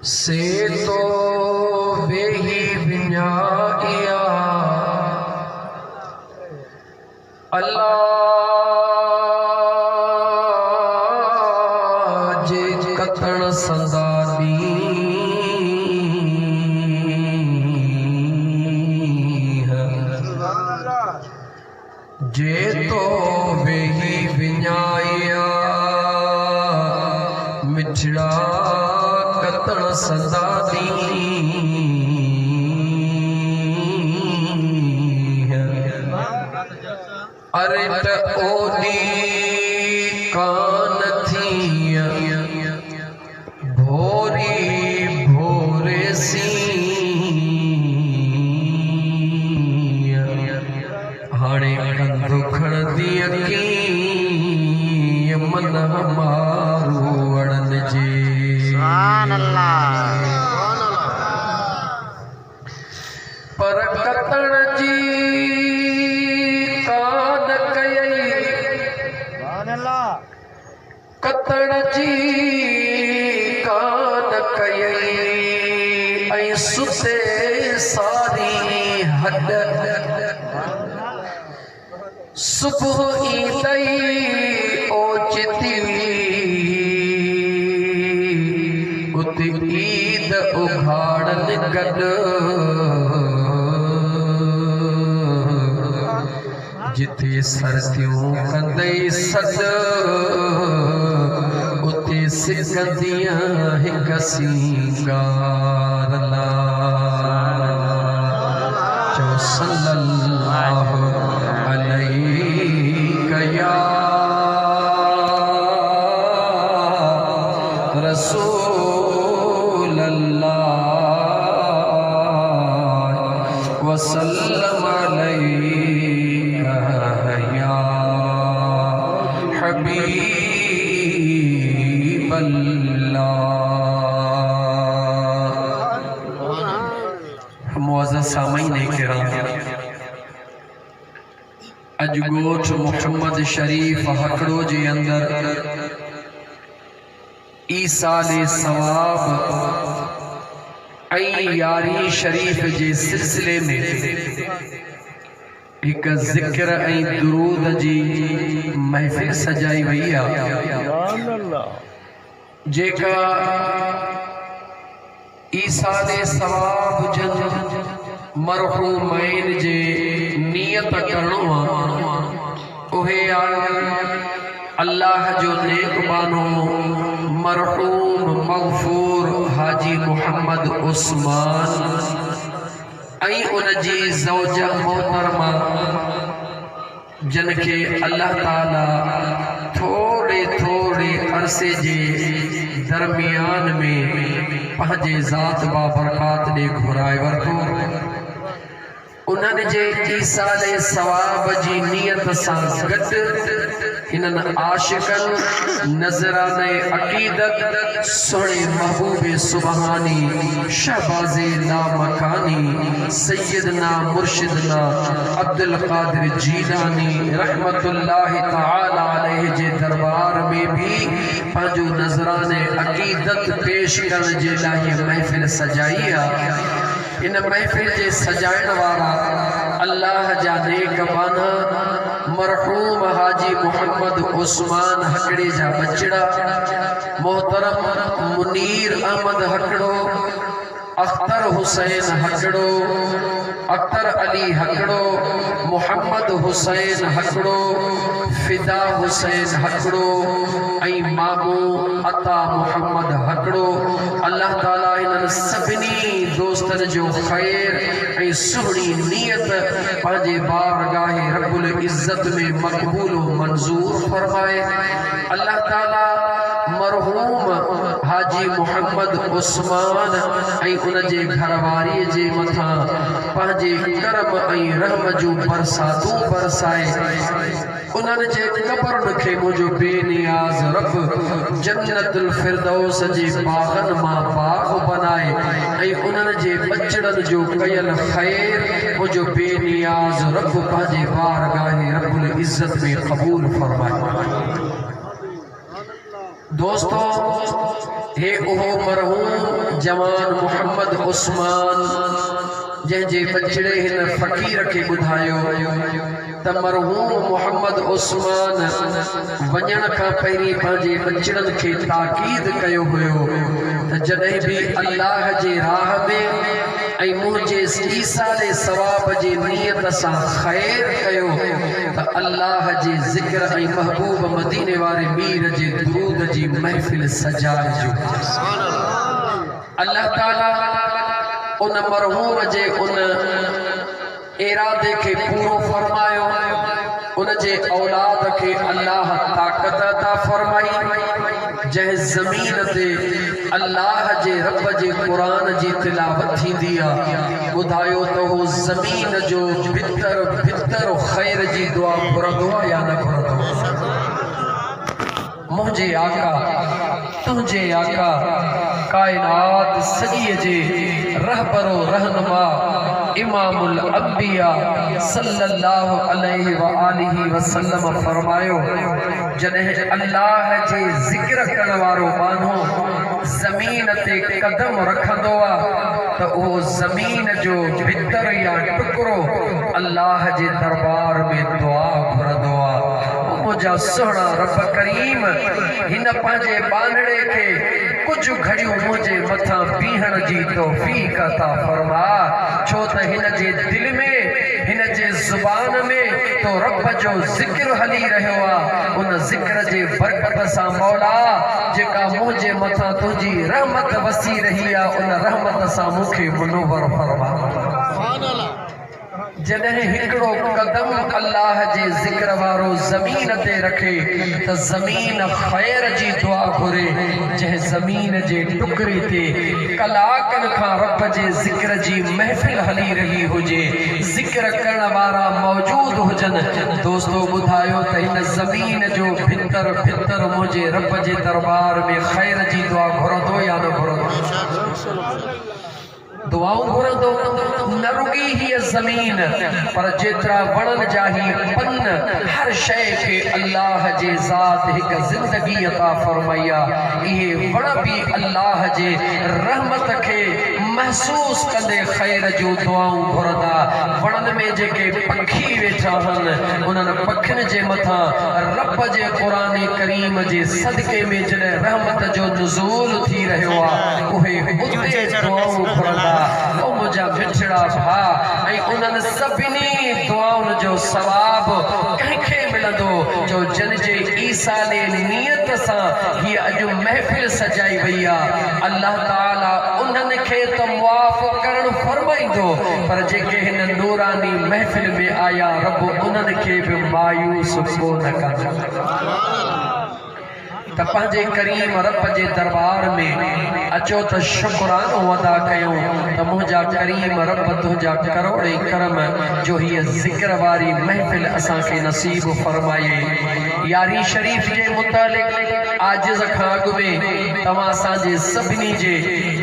से तो बेही विन्याया अल्लाह जे कतण संदानी जे तो बेही विन्याया मिठड़ा कतण संदानी अरे त ओदी कान थी भोरी भोरे सी हाणे कंधु खणदी अकी मन मारू अड़न जे सुभान अल्लाह पर कतण जी कान कयई सुभान अल्लाह कतण जी कान कयई ऐ सुते सारी हद सुबह ईदई ओचिती उत ईद उघाड़न गड जिथे सर्दियों कंदई सद उते सिकंदियां हिक सिंगार ला जो सल्लल्लाहु अलैहि या रसूल अल्लाह वसल्लम अलैका या हबीब अल्लाह। मुअज़्ज़ज़ सामईन किराम, अजगोठ मोहम्मद शरीफ हकड़ो जे अंदर ईसाले सवाब ऐं यारी शरीफ जे सिलसिले में एक जिक्र ऐं दुरूद जी महफिल सजाई वई आहे जेका ईसाले सवाब जन मरहूमैन जे नियत करणो उहे अल्लाह जो नेक बानो मरहूम मगफूर हाजी मोहम्मद उस्मान ऐं उन जी ज़ौजा मोहतरमा जन के अल्लाह ताला थोड़े थोड़े अरसे जे दरमियान में पंहिंजे ज़ात बाबरकात ॾे घुराए वरितो। उन्हनि जे ईसाले सवाब जी नियत सां गॾु हिननि आशिक़नि नज़राने अक़ीदत सोणे महबूबे सुबहानी शहबाज़े लामकानी सैयदना मुर्शिदना अब्दुल कादिर जीलानी रहमतुल्लाहि तआला अलैहि जे दरबार में भी पंहिंजो नज़राने अक़ीदत पेश करण जे लाइ महफ़िल सजाई आहे। इन महफिल जे सजाइण वारा अल्लाह जा नेक बाना मरहूम हाजी मोहम्मद उस्मान हकड़े जा बचड़ा मोहतरम मुनीर अहमद हकड़ो, अख्तर हुसैन हकड़ो, अख्तर अली हकड़ो, मोहम्मद हुसैन हकड़ो, फिदा हुसैन हकड़ो ऐं मामू अता मोहम्मद हकड़ो। अल्लाह ताला इन्हनि सभिनी दोस्तनि जो ख़ैर ऐं सुहिणी नियत पंहिंजे बारगाह रब्बुल इज़्ज़त में मक़बूल मंज़ूर फरमाए। अल्लाह ताला मरहूम हाजी मोहम्मद उस्मान ऐं उन जे घरवारीअ जे मथां पंहिंजे करम ऐं रहम जूं बरसातूं बरसाए। उन्हनि जे कब्रनि खे मुंहिंजो बेनियाज़ रब जन्नतुल फिरदौस जे बाग़नि मां बाग़ बनाए ऐं उन्हनि जे बचड़नि जो कयल ख़ैर मुंहिंजो बेनियाज़ रब पंहिंजे बारगाह रब्बुल इज़्ज़त में क़बूल फरमाए। दोस्तों हे उहो मरहूम जवान मोहम्मद उस्मान जंहिंजे बचड़े हिन फ़क़ीर खे ॿुधायो त मरहूम मोहम्मद उस्मान वञण खां पहिरीं पंहिंजे बचड़नि खे ताक़ीद कयो हुयो त जॾहिं बि अल्लाह जे राह में ऐं मुंहिंजे ईसाले सवाब जे नियत सां ख़ैर कयो त अल्लाह जे ज़िक्र ऐं महबूब मदीने वारे मीर जे दुरूद जी महफ़िल सजाइजो। अल्लाह ताला उन मरहूम जे उन इरादे खे पूरो फरमायो, उन जे औलाद खे अल्लाह ताक़त अता फरमाई। जंहिं ज़मीन ते अल्लाह जे रब जे क़ुरान जी तिलावत थींदी आहे, ॿुधायो त हू ज़मीन जो भितर भितर ख़ैर जी दुआ घुरंदो आहे या न घुरंदो? मुझे आका तुझे आका कायनात सॼीअ जे रहबरो रहनुमा इमामुल अंबिया सल्लल्लाहु अलैहि व आलिहि वसल्लम फरमायो, जॾहिं अल्लाह जे ज़िक्र करण वारो माण्हू ज़मीन ते कदम रखंदो आहे त उहो ज़मीन जो भितर या टुकड़ो अल्लाह जे दरबार में दुआ घुरंदो आहे। मुझा सोहणा रब करीम हिन पंहिंजे बांधड़े खे कुछ घड़ियों मुझे मथा बीहण जी तौफीक अता फरमा, छो त हिन जे दिल में हिन जे ज़ुबान में तो रब जो ज़िक्र हली रहियो आहे। उन ज़िक्र जे बरकत सां मौला जेका मुझे मथा तुझी रहमत वसी रही आहे, उन रहमत सां मूंखे मुनव्वर फरमा। जॾहिं हिकिड़ो कदम अल्लाह जे ज़िक्र वारो ज़मीन ते रखे त ज़मीन ख़ैर जी दुआ घुरे। जंहिं ज़मीन जे टुकड़े ते कलाकनि खां रब जे ज़िक्र जी महफ़िल हली रही हुजे, ज़िक्र करण वारा मौजूद हुजनि, दोस्तो ॿुधायो त हिन ज़मीन जो भितर भितर मुंहिंजे रब जे दरबार में ख़ैर जी दुआ घुरंदो या न घुरंदो? दुआऊं घुरंदो न रुगी हीअ ज़मीन, पर जेतिरा वणनि जा ही पन, हर शइ खे अल्लाह जे ज़ात हिक ज़िंदगी अता फरमाई आहे। इहे वण बि अल्लाह जे रहमत खे महसूस कंदे ख़ैर जूं दुआऊं घुरंदा। वणनि में जेके पखी वेठा आहिनि, उन्हनि पखियुनि जे मथां रब जे क़ुरान करीम जे सदके में जॾहिं रहमत जो नुज़ूल थी रहियो आहे, उहे उते दुआऊं घुरंदा। ओ मुझा बिछड़ा भा, ऐं उन्हनि सभिनी दुआउनि जो सवाब कंहिंखे मिलंदो जो जन जे ईसा ने नियत सां हीअ अॼु महफ़िल सजाई वई आहे। अल्लाह ताला उन्हनि खे त मुआफ़ करणु फरमाईंदो, पर जेके हिन नूरानी महफ़िल में आया, रब उन्हनि खे बि मायूस कोन कंदो। त पंहिंजे करीम रब जे दरबार में अचो त शुक्रानो अदा कयूं त मुंहिंजा करीम रब तुंहिंजा करोड़े करम जो हीअ ज़िक्र वारी महफ़िल असांखे नसीब फरमाए। यारी शरीफ़ जे मुतालिक़ आजिज़ खां अॻु में तव्हां असांजे सभिनी जे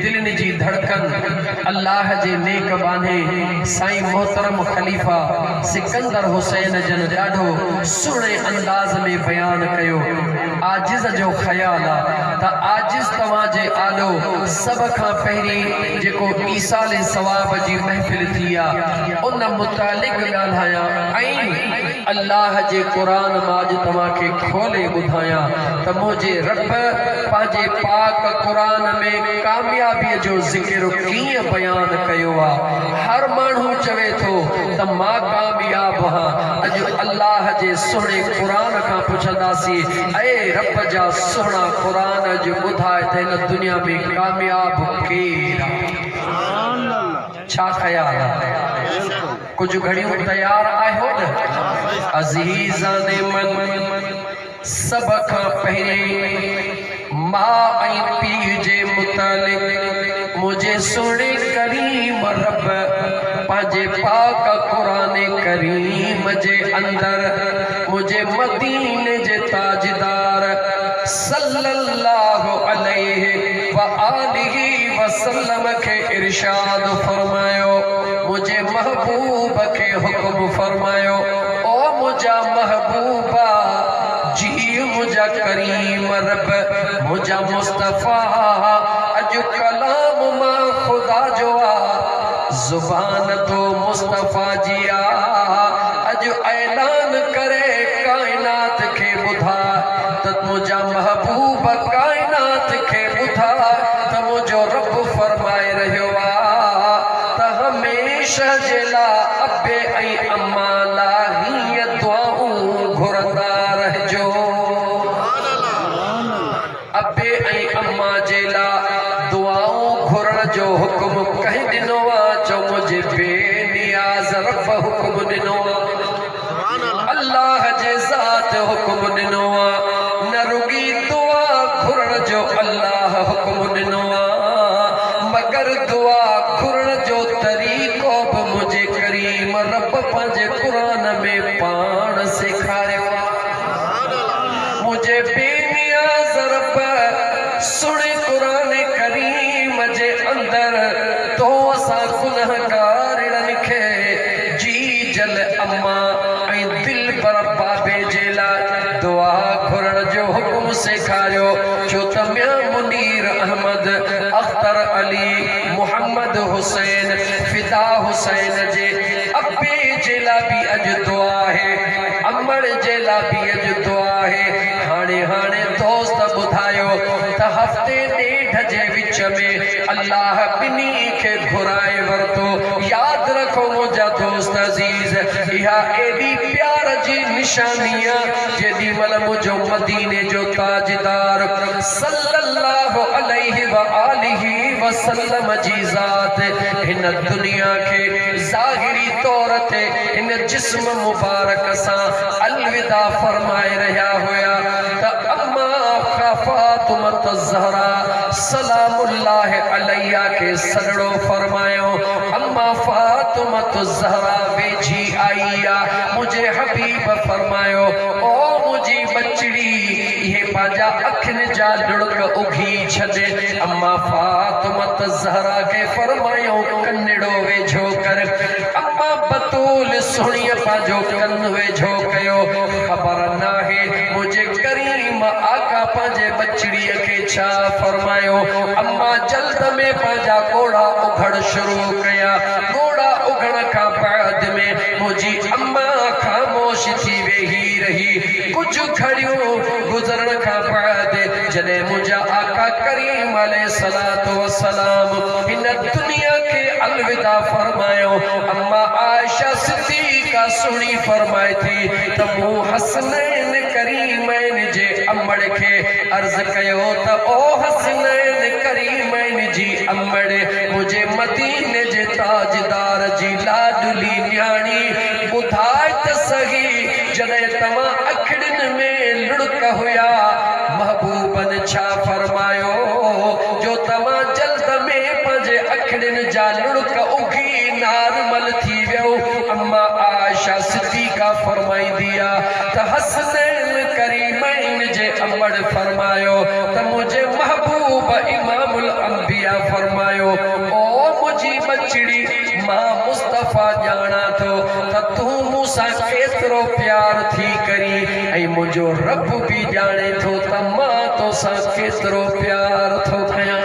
दिलनि जी धड़कन अल्लाह जे नेक बाने साईं मोहतरम ख़लीफ़ा सिकंदर हुसैन जन ॾाढो सुहिणे अंदाज़ में बयान कयो। आजिज़ जो ख़याल आहे त आजिज़ तव्हां जे आलो सभ खां पहिरीं जेको ईसाले सवाब जी महफ़िल थी आहे, उन मुतालिक़ ॻाल्हायां ऐं अल्लाह जे क़ुरान मां अॼु तव्हांखे खोले ॿुधायां त मुंहिंजे रब पंहिंजे पाक क़ुरान में कामयाबीअ जो ज़िक्र कीअं बयान कयो आहे। हर माण्हू चवे थो त मां कामयाब आहियां। अॼु अल्लाह जे सुहिणे क़ुरान खां पुछंदासीं, ऐं रब जा सुहिणा क़ुरान जो ॿुधाए त हिन दुनिया में कामयाब केरु आहे? छा ख़याल आहे? कुछ घड़ियों तैयार आहियो न? अज़ीज़ाने मन सब खां पहिरीं मां ऐं पीउ जे मुतालिक़ मुझे सुहिणे करीम रब पंहिंजे पाक क़ुरान करीम जे अंदर मुझे मदीने जे ताजदार सल्लल्लाहु अलैहि व आलिहि वसल्लम के इरशाद फरमायो, मुझे महबूब के हुक्म फरमायो, ओ मुझा महबूबा जी मुझा मुझा करीम रब मुझा मुस्तफा अज कलाम मां खुदा जो जुबान तो मुस्तफा जिया अज ऐलान करे कायनात के बुधा त मुझा महबूब कायनात के बुधा त मुझो रब फरमाए रहियो त हमेशा जेला अबे ऐं अम्मा लाही दुआऊं घुरंदा रहजो अबे ऐं अम्मा जेला दुआऊं घुरण जो हुक्म कहीं दिनो चो मुझे बेनियाज रब हुक्म दिनो अल्लाह जे ज़ात हुक्म दिनो न रुगी दुआ घुरण जो अल्लाह हुक्म दिनो मगर दुआ घुरण जो तरीक़ो भी मुझे करीम रब पंहिंजे कुरान में पाण सेखारियो मुझे बेनियाज रब सुने कुरान करीम जे अंदर तो असा गुनहगारन खे जी जल अम्मा ऐं दिल पर बाबे जेला दुआ घुरण जो हुक्म सेखारियो छो त मियां मुनीर अहमद अख्तर अली मोहम्मद हुसैन फिदा हुसैन जे अब्बे जेला भी अज दुआ है अमर जेला भी अज दुआ है हाणे हाणे दोस्त बुधायो त हफ्ते डेढ़ जे विच में अल्लाह बिनी के घुराए वरतो याद रखो मुझा दोस्त अजीज इहा एडी प्यार जी निशानिया जेडी मल मुझो मदीने जो ताजदार सल्लल्लाहु अलैहि व आलिहि वसल्लम जी ज़ात हिन दुनिया के ज़ाहिरी तौर ते इन जिस्म मुबारक सा अलविदा फरमाए रहा होया त अम्मा फातिमा ज़हरा सलामुल्लाह अलैहा के सगड़ो फरमायो अम्मा फातिमा ज़हरा वेझी आईया मुझे हबीब फरमायो ओ मुझी बचड़ी ये पाजा अखन जा लुड़क उघी छदे अम्मा फातिमा ज़हरा के फरमायो कन्नड़ो वेझो कर अम्मा बतूल सुनिय पाजो कन वेझो कयो खबर ना है मुझे करीम आका पाजे बचड़ी के छा फरमायो अम्मा जल्द में पाजा घोड़ा उघड़ शुरू कया घोड़ा उघड़ का बाद में मुझी अम्मा खामोश थी वेही रही कुछ खड़ियों गुजरण का बाद जने मुझा आका करीम अलैहिस्सलातु वस्सलाम इन दुनिया के अलविदा फरमायो अम्मा आयशा सिद्दीका सुनी फरमाई थी तमु हसनैन करीमैन जे अम्मड़ के अर्ज कयो त ओ हसनैन करीमैन जी अम्मड़ मुझे मदीने जे ताजदार जी लाडली न्याणी बुधाए त सही जने तमा अखड़न में लुड़क हुया महबूबन छा फरमायो जो तमा जल्द में पंजे अखड़न जा लुड़क उगी नारमल थी वियो अम्मा आयशा सिद्दीका फरमाई दिया त हसनैन करीमैन जे अम्मड़ फरमायो त मुझे महबूब इमामुल अंबिया फरमायो ओ मुझी बचड़ी मां मुस्तफा जाना तो त तू मूसा केतरो प्यार थी करी ऐ मुझो रब भी जाने तो त मां तो सा केतरो प्यार थो कया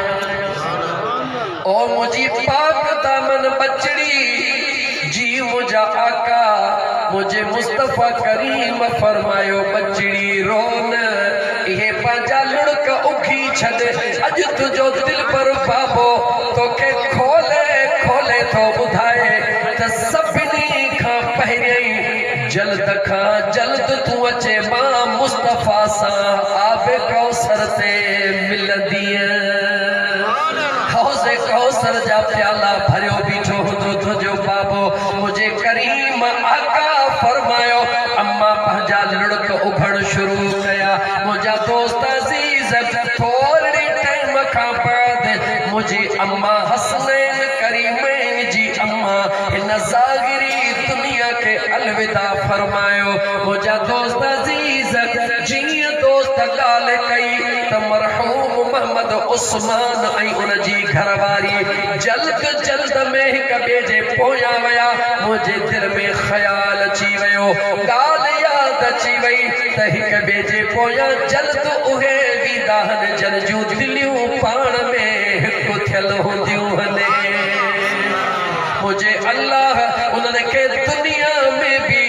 ओ मुझी पाक दामन बचड़ी जी मुझा आका मुझे मुस्तफा करीम फरमायो बचड़ी रोन ये पाजा लुड़क उखी छदे अज तुझो दिल पर बाबो तोखे खोले खोले तो बुधाए त सभिनी खां पहिरियों जल्द खां जल्द तू अचे मां मुस्तफा सा आबे कौसर ते मिलंदीअ हौज़े कौसर जा प्याला भरियो बीठो हुंदो तुझो बाबो मुझे करीम आका फरमायो अम्मा पंहिंजा लुड़क उघड़ शुरू कया मुझा दोस्त अजीज थोड़े टाइम खां बाद मुझी अम्मा हसनैन करीमैन जी अम्मा इन ज़ाहिरी दुनिया के अलविदा फरमायो मुझा दोस्त अजीज जीअं दोस्त ॻाल्हि कई त मरहूम मोहम्मद उस्मान ऐं उन जी घरवारी जल्द जल्द में हिक ॿिए जे पोयां विया मुंहिंजे दिल में ख़्याल अची वियो ॻाल्हि यादि औलाद अची वई त हिक ॿिए जे पोयां जल्द उहे वीदाहन जन जूं दिलियूं पाण में हिकु थियल हूंदियूं हने मुझे अल्लाह उन्हनि खे दुनिया में भी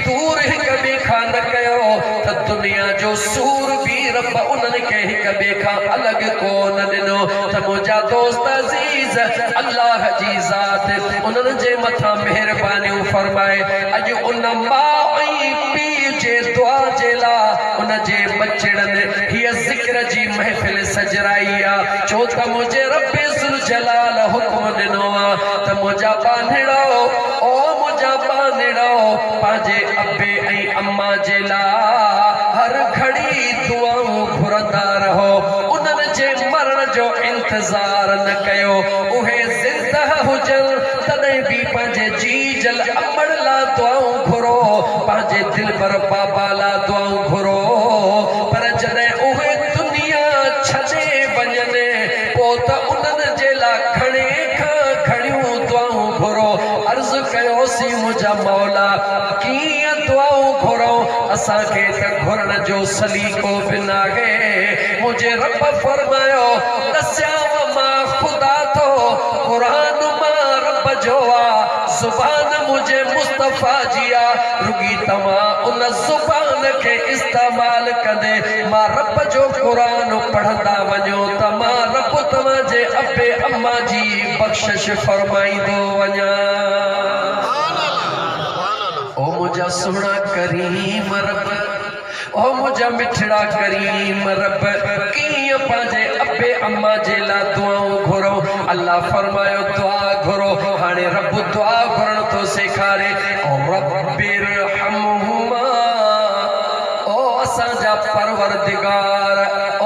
दूर हिक ॿिए खां न कयो त दुनिया जो सूर भी रब उन्हनि खे हिक ॿिए खां अलॻि कोन ॾिनो त मुंहिंजा दोस्त अज़ीज़ अल्लाह जी ज़ात उन्हनि जे मथां महिरबानियूं फरमाए अॼु उन माउ ऐं पीउ जे दुआ जे लाइ उन जे बचड़नि हीअ ज़िक्र जी महफ़िल सजराई आहे छो त मुंहिंजे रब ज़ुल जलाल हुक्म ॾिनो आहे त मुंहिंजा बांधड़ो ओ मुंहिंजा बांधड़ो पंहिंजे अबे ऐं अम्मा जे लाइ हर घड़ी दुआऊं घुरंदा रहो उन्हनि जे मरण जो इंतज़ार न कयो उहे ज़िंदा हुजनि तॾहिं बि पंहिंजे जी जल अमड़ लाइ दुआऊं घुरो पंहिंजे दिलबर बाबा लाइ दुआऊं घुरो पर जॾहिं उहे दुनिया छॾे वञनि पोइ त उन्हनि जे लाइ घणे खां घणियूं दुआऊं घुरो अर्ज़ु कयोसीं मुंहिंजा मौला कीअं दुआऊं घुरो असांखे त घुरण जो सलीक़ो बि न आहे मुंहिंजे रब फरमायो दसियांव मां ख़ुदा थो क़ुरान मां रब जो आहे ज़ुबान मुंहिंजे मुस्तफ़ा जी आहे रुगी तव्हां उन ज़ुबान खे इस्तेमाल कंदे मां रब जो क़ुरान पढ़ंदा वञो त मां रब तव्हांजे अबे अम्मा जी बख़्शिश फरमाईंदो वञा ओ मुझा सुना करीम रब ओ मुझा मिठड़ा करीम रब कीअं पंहिंजे अबे अम्मा जे लाइ दुआऊं घुरो अल्लाह फरमायो दुआ घुरो हाणे रब दुआ घुरण थो सेखारे ओ रब्बिरहमहुमा ओ असांजा परवरदिगार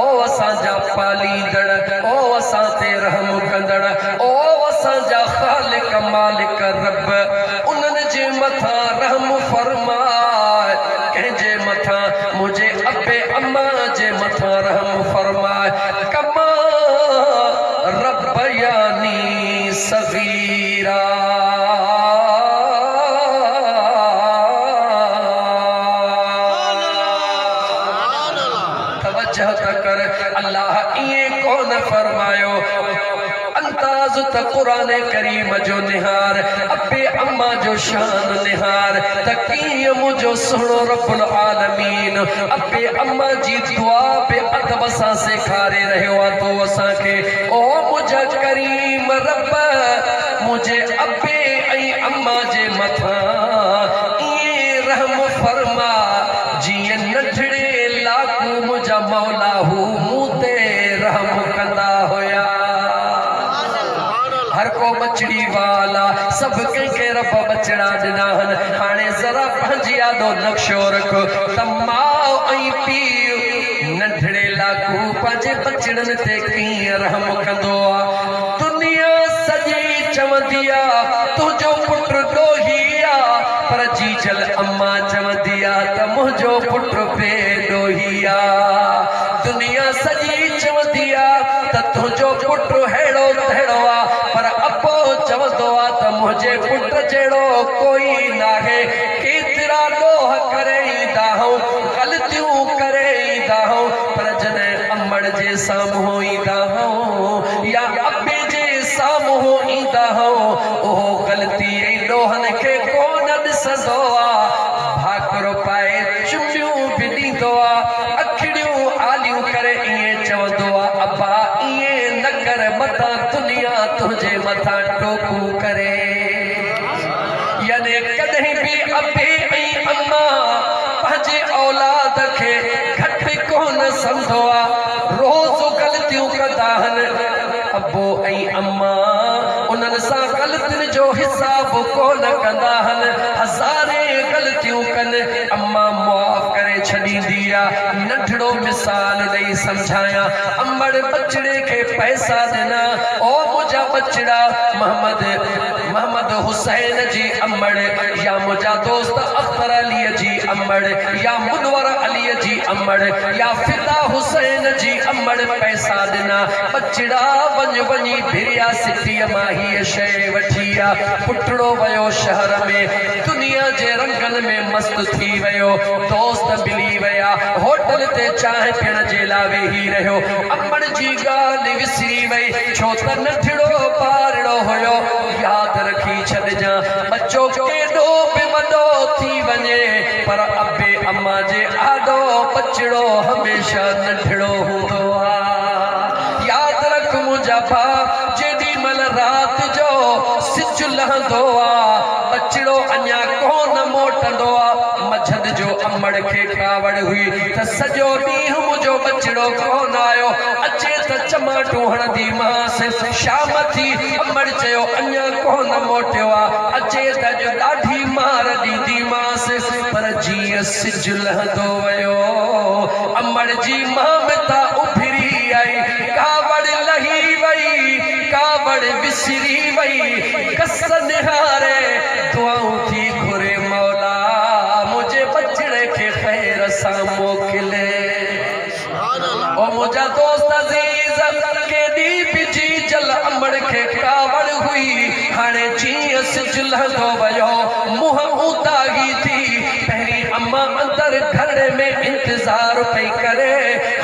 ओ असांजा पालींदड़ ओ असां ते रहम कंदड़ ओ असांजा ख़ालिक मालिक रब उन्हनि जे मथां रहम फरमाए कंहिंजे मथां मुंहिंजे अबे अम्मा जे मथां रहम फरमाए कमा रब्बयानी सगीरा तवज्जो त कर अल्लाह ईअं कोन फरमायो अंदाज़ त क़ुरान करीम जो निहार अबे अम्मा जो शान निहार त कीअं मुंहिंजो सुहिणो रब्बुल आलमीन अबे अम्मा जी दुआ पे अदब सां सेखारे रहियो आहे तो असांखे ओ मुंहिंजा करीम रब मुंहिंजे अबे ऐं अम्मा जे मथां ईअं रहम फरमा जीअं नंढड़े लाकू मुंहिंजा मौला हू मूं ते रहम कंदा हुया हर को बचड़ी वाला सब कंहिंखे रब बचड़ा ॾिना आहिनि हाणे ज़रा पंहिंजी यादो नक्शो रखो त माउ ऐं पीउ नंढड़े लाकू पंहिंजे बचड़नि ते कीअं रहम कंदो आहे दुनिया सॼी चवंदी आहे तुंहिंजो पुटु ॾोही आहे पर जी जल अम्मा चवंदी आहे त मुंहिंजो पुटु बेॾोही आहे दुनिया सॼी चवंदी आहे त तुंहिंजो पुटु अहिड़ो तहिड़ो आहे पर अबो चवंदो आहे त मुंहिंजे पुट जहिड़ो कोई नाहे केतिरा ॾोह करे ईंदा आहियूं ग़लतियूं करे ईंदा आहियूं पर जॾहिं अमड़ जे साम्हूं ईंदा आहियूं या अबे जे साम्हूं ईंदा आहियूं उहो ग़लती ऐं ॾोहनि खे कोन ॾिसंदो आहे भाकुर पाए चुमियूं बि ॾींदो आहे अखिड़ियूं आलियूं करे ईअं चवंदो आहे अबा ईअं न कर मथां दुनिया तुंहिंजे मथां टोकू करे यानी कॾहिं बि अबे ऐं अम्मा पंहिंजे औलाद खे घटि कोन सम्झो आहे रोज़ ग़लतियूं कंदा आहिनि अबो ऐं अम्मा उन्हनि सां ग़लतियुनि जो हिसाब कोन कंदा आहिनि हज़ारे ग़लतियूं कनि अम्मा मुआफ़ करे छॾींदी आहे नंढड़ो मिसाल ॾेई सम्झायां अमड़ बचड़े खे पैसा ॾिना ओ मुंहिंजा बचड़ा मोहम्मद हुसैन जी अमड़ या मुंहिंजा दोस्त अख्तर अलीअ जी अमड़ या मुनवर अलीअ जी अमड़ या फिदा हुसैन जी अमड़ पैसा ॾिना बचड़ा वञी भिरिया सिटीअ मां हीअ शइ वठी आहे पुटड़ो वियो शहर में दुनिया जे रंगन में मस्त थी वयो दोस्त मिली वया होटल ते चाय पीण जे लाइ वेही रहियो अमड़ जी ॻाल्हि विसरी वई छो त नंढड़ो ॿारड़ो हुयो याद रखी छॾजां बच्चो केॾो बि वॾो थी वञे पर अबे अम्मा जे आॾो बचड़ो हमेशह नंढड़ो हूंदो आहे याद रख मुंहिंजा भाउ जेॾी महिल राति जो सिज लहंदो आहे बचड़ो अञा कोन मोटंदो आहे मझंदि जो अमड़ खे कावड़ हुई त सॼो ॾींहुं मुंहिंजो बचड़ो कोन आयो अचे त चमाटो हणंदी मांसि शाम थी अमड़ चयो अञा कोन मोटियो आहे अचे त जो ॾाढी मार ॾींदी मांसि पर जीअं सिज लहंदो वियो अमड़ जी ममता उभरी आई कावड़ लही वई कावड़ विसरी वई कस निहारे दुआऊं थी घुरे मौला मुझे बचड़े के खैर सां मोकिले ओ मुंहिंजा दोस्त अज़ीज़ केॾी बि जी जल अमड़ खे कावड़ हुई हाणे जीअं सिज लहंदो वियो मुंहुं उतागी थी पहिरीं अम्मा अंदर घर में इंतज़ार पई करे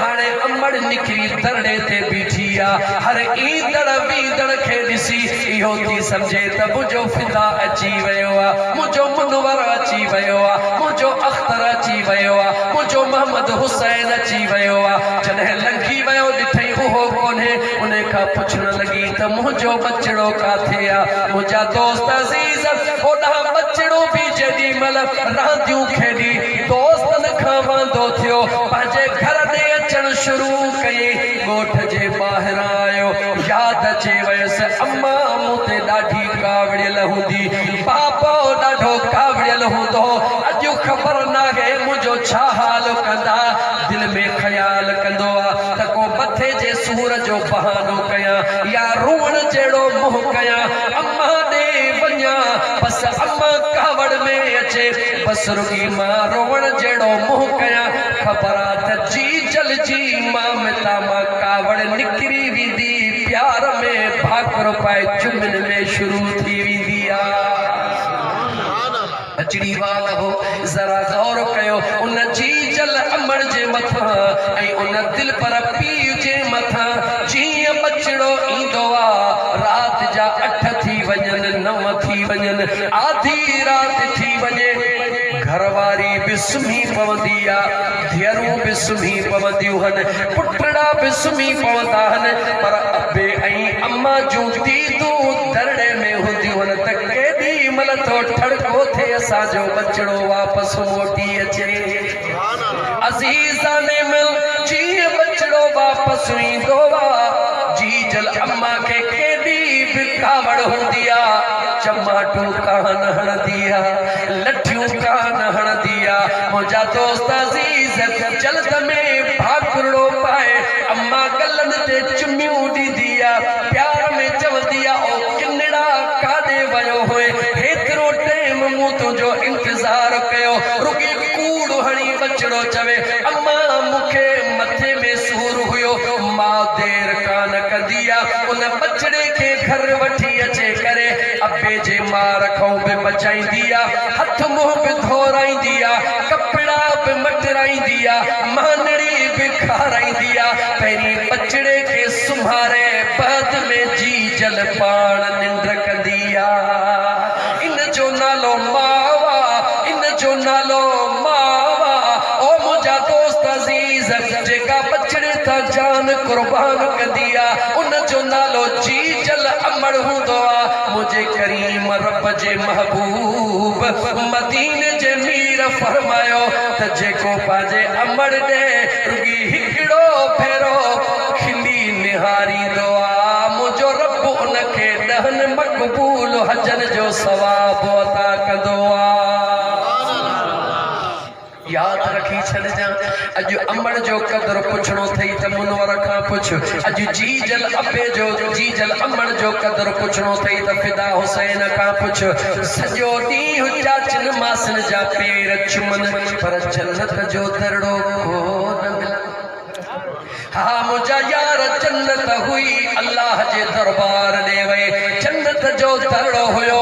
हाणे अमड़ निकिरी दरड़े ते बीठी आहे हर ईंदड़ वींदड़ खे ॾिसी इहो थी सम्झे त मुंहिंजो फिदा अची वियो आहे मुंहिंजो मुनवर अची वियो आहे मुंहिंजो अख्तर अची वियो आहे मुंहिंजो मोहम्मद हुसैन अची वियो आहे जॾहिं लंघी वियो ॾिठई उहो कोन्हे उन खां पुछण लॻी त मुंहिंजो बचड़ो काथे आहे मुंहिंजा दोस्त अज़ीज़ ओॾां बचड़ो बि जेॾी महिल रांदियूं खेॾी दोस्तनि खां वांदो थियो पंहिंजे घर ॾे अचणु शुरू कयईं ॻोठ जे ॿाहिरां आयो यादि अचे वयसि अम्मा मूं ते ॾाढी कावड़ियल हूंदी बाबो ॾाढो कावड़ियल हूंदो अॼु ख़बर नाहे मुंहिंजो छा हाल कंदा दिलि में ख़्यालु कंदो आहे त को मथे जे सूर जो बहानो कयां या रोअण जहिड़ो मुंहुं कयां अम्मा ॾे वञा बसि अम्मा कावड़ में अचे बसि रुॻी मां रोअण जहिड़ो मुंहुं कयां ख़बर आहे त जी जल जी ममता मां कावड़ निकिरी वेंदी प्यार में भाकुर पाए चुमन में शुरू थी वेंदी आहे बचड़ी वाल हो जरा गौर कयो उन जी जल अमड़ जे मथां ऐं उन दिल पर पीउ जे मथां जीअं बचड़ो ईंदो आहे राति जा 8 थी वञनि 9 थी वञनि आधी राति थी वञे घरवारी बि सुम्ही पवंदी आहे धीअरूं बि सुम्ही पवंदियूं आहिनि पुटड़ा बि सुम्ही पवंदा आहिनि पर अबे ऐं अम्मा जूं दीदूं दरड़े में हूंदियूं आहिनि त केॾी महिल थो ठड़को थिए असांजो बचड़ो वापसि मोटी अचे अज़ीज़ा ने मिल जीअं बचड़ो वापसि ईंदो आहे जी जल अम्मा खे केॾी बि कावड़ हूंदी आहे चमाटो कान हणंदी आहे लठियूं कान हणंदी आहे मुंहिंजा दोस्त अज़ीज़ जल्द में भाकुरड़ो पाए अम्मा गलनि ते चुमियूं ॾींदी आहे प्यार में चवंदी आहे ओ किनड़ा काॾे वियो हुए हेतिरो टाइम मूं तुंहिंजो इंतज़ार कयो रुॻी कूड़ हणी बचड़ो चवे अम्मा मूंखे मथे में सूर हुयो मां देर कान कंदी आहे उन बचड़े खे घर वठी अचे करे अबे जे मार खां बि बचाईंदी आहे हथ मुंहुं बि धोराईंदी आहे कपिड़ा बि मटराईंदी आहे मानड़ी बि खाराईंदी आहे पहिरीं बचड़े खे सुम्हारे बाद में जी जल पाण निंड कंदी आहे इन जो नालो मावा इन जो नालो मावा ओ मुंहिंजा दोस्त अज़ीज़ जेका बचड़े तां जान कुर्बान कंदी आहे उन जो नालो जी जल अमड़ हूंदो आहे मुझे करीम रब जे महबूब मदीने जे मीर फरमायो त जेको पंहिंजे अमड़ ॾे रुॻी हिकिड़ो भेरो खिली निहारींदो आहे मुंहिंजो रब उनखे 10 मक़बूल हजन जो सवाब अता कंदो आहे याद रखी छॾजां अॼु अमड़ जो क़दुरु पुछणो अथई त मुनवर खां पुछ अॼु जी जल अबे जो जी जल अमड़ जो क़दुरु पुछणो अथई त फिदा हुसैन खां पुछ सॼो ॾींहुं चाचिन मासिन जा पेर चुमन पर जन्नत जो दरड़ो कोन हाँ मुझा यार जन्नत हुई अल्लाह जे दरबार दे वे जन्नत जो दरड़ो हुयो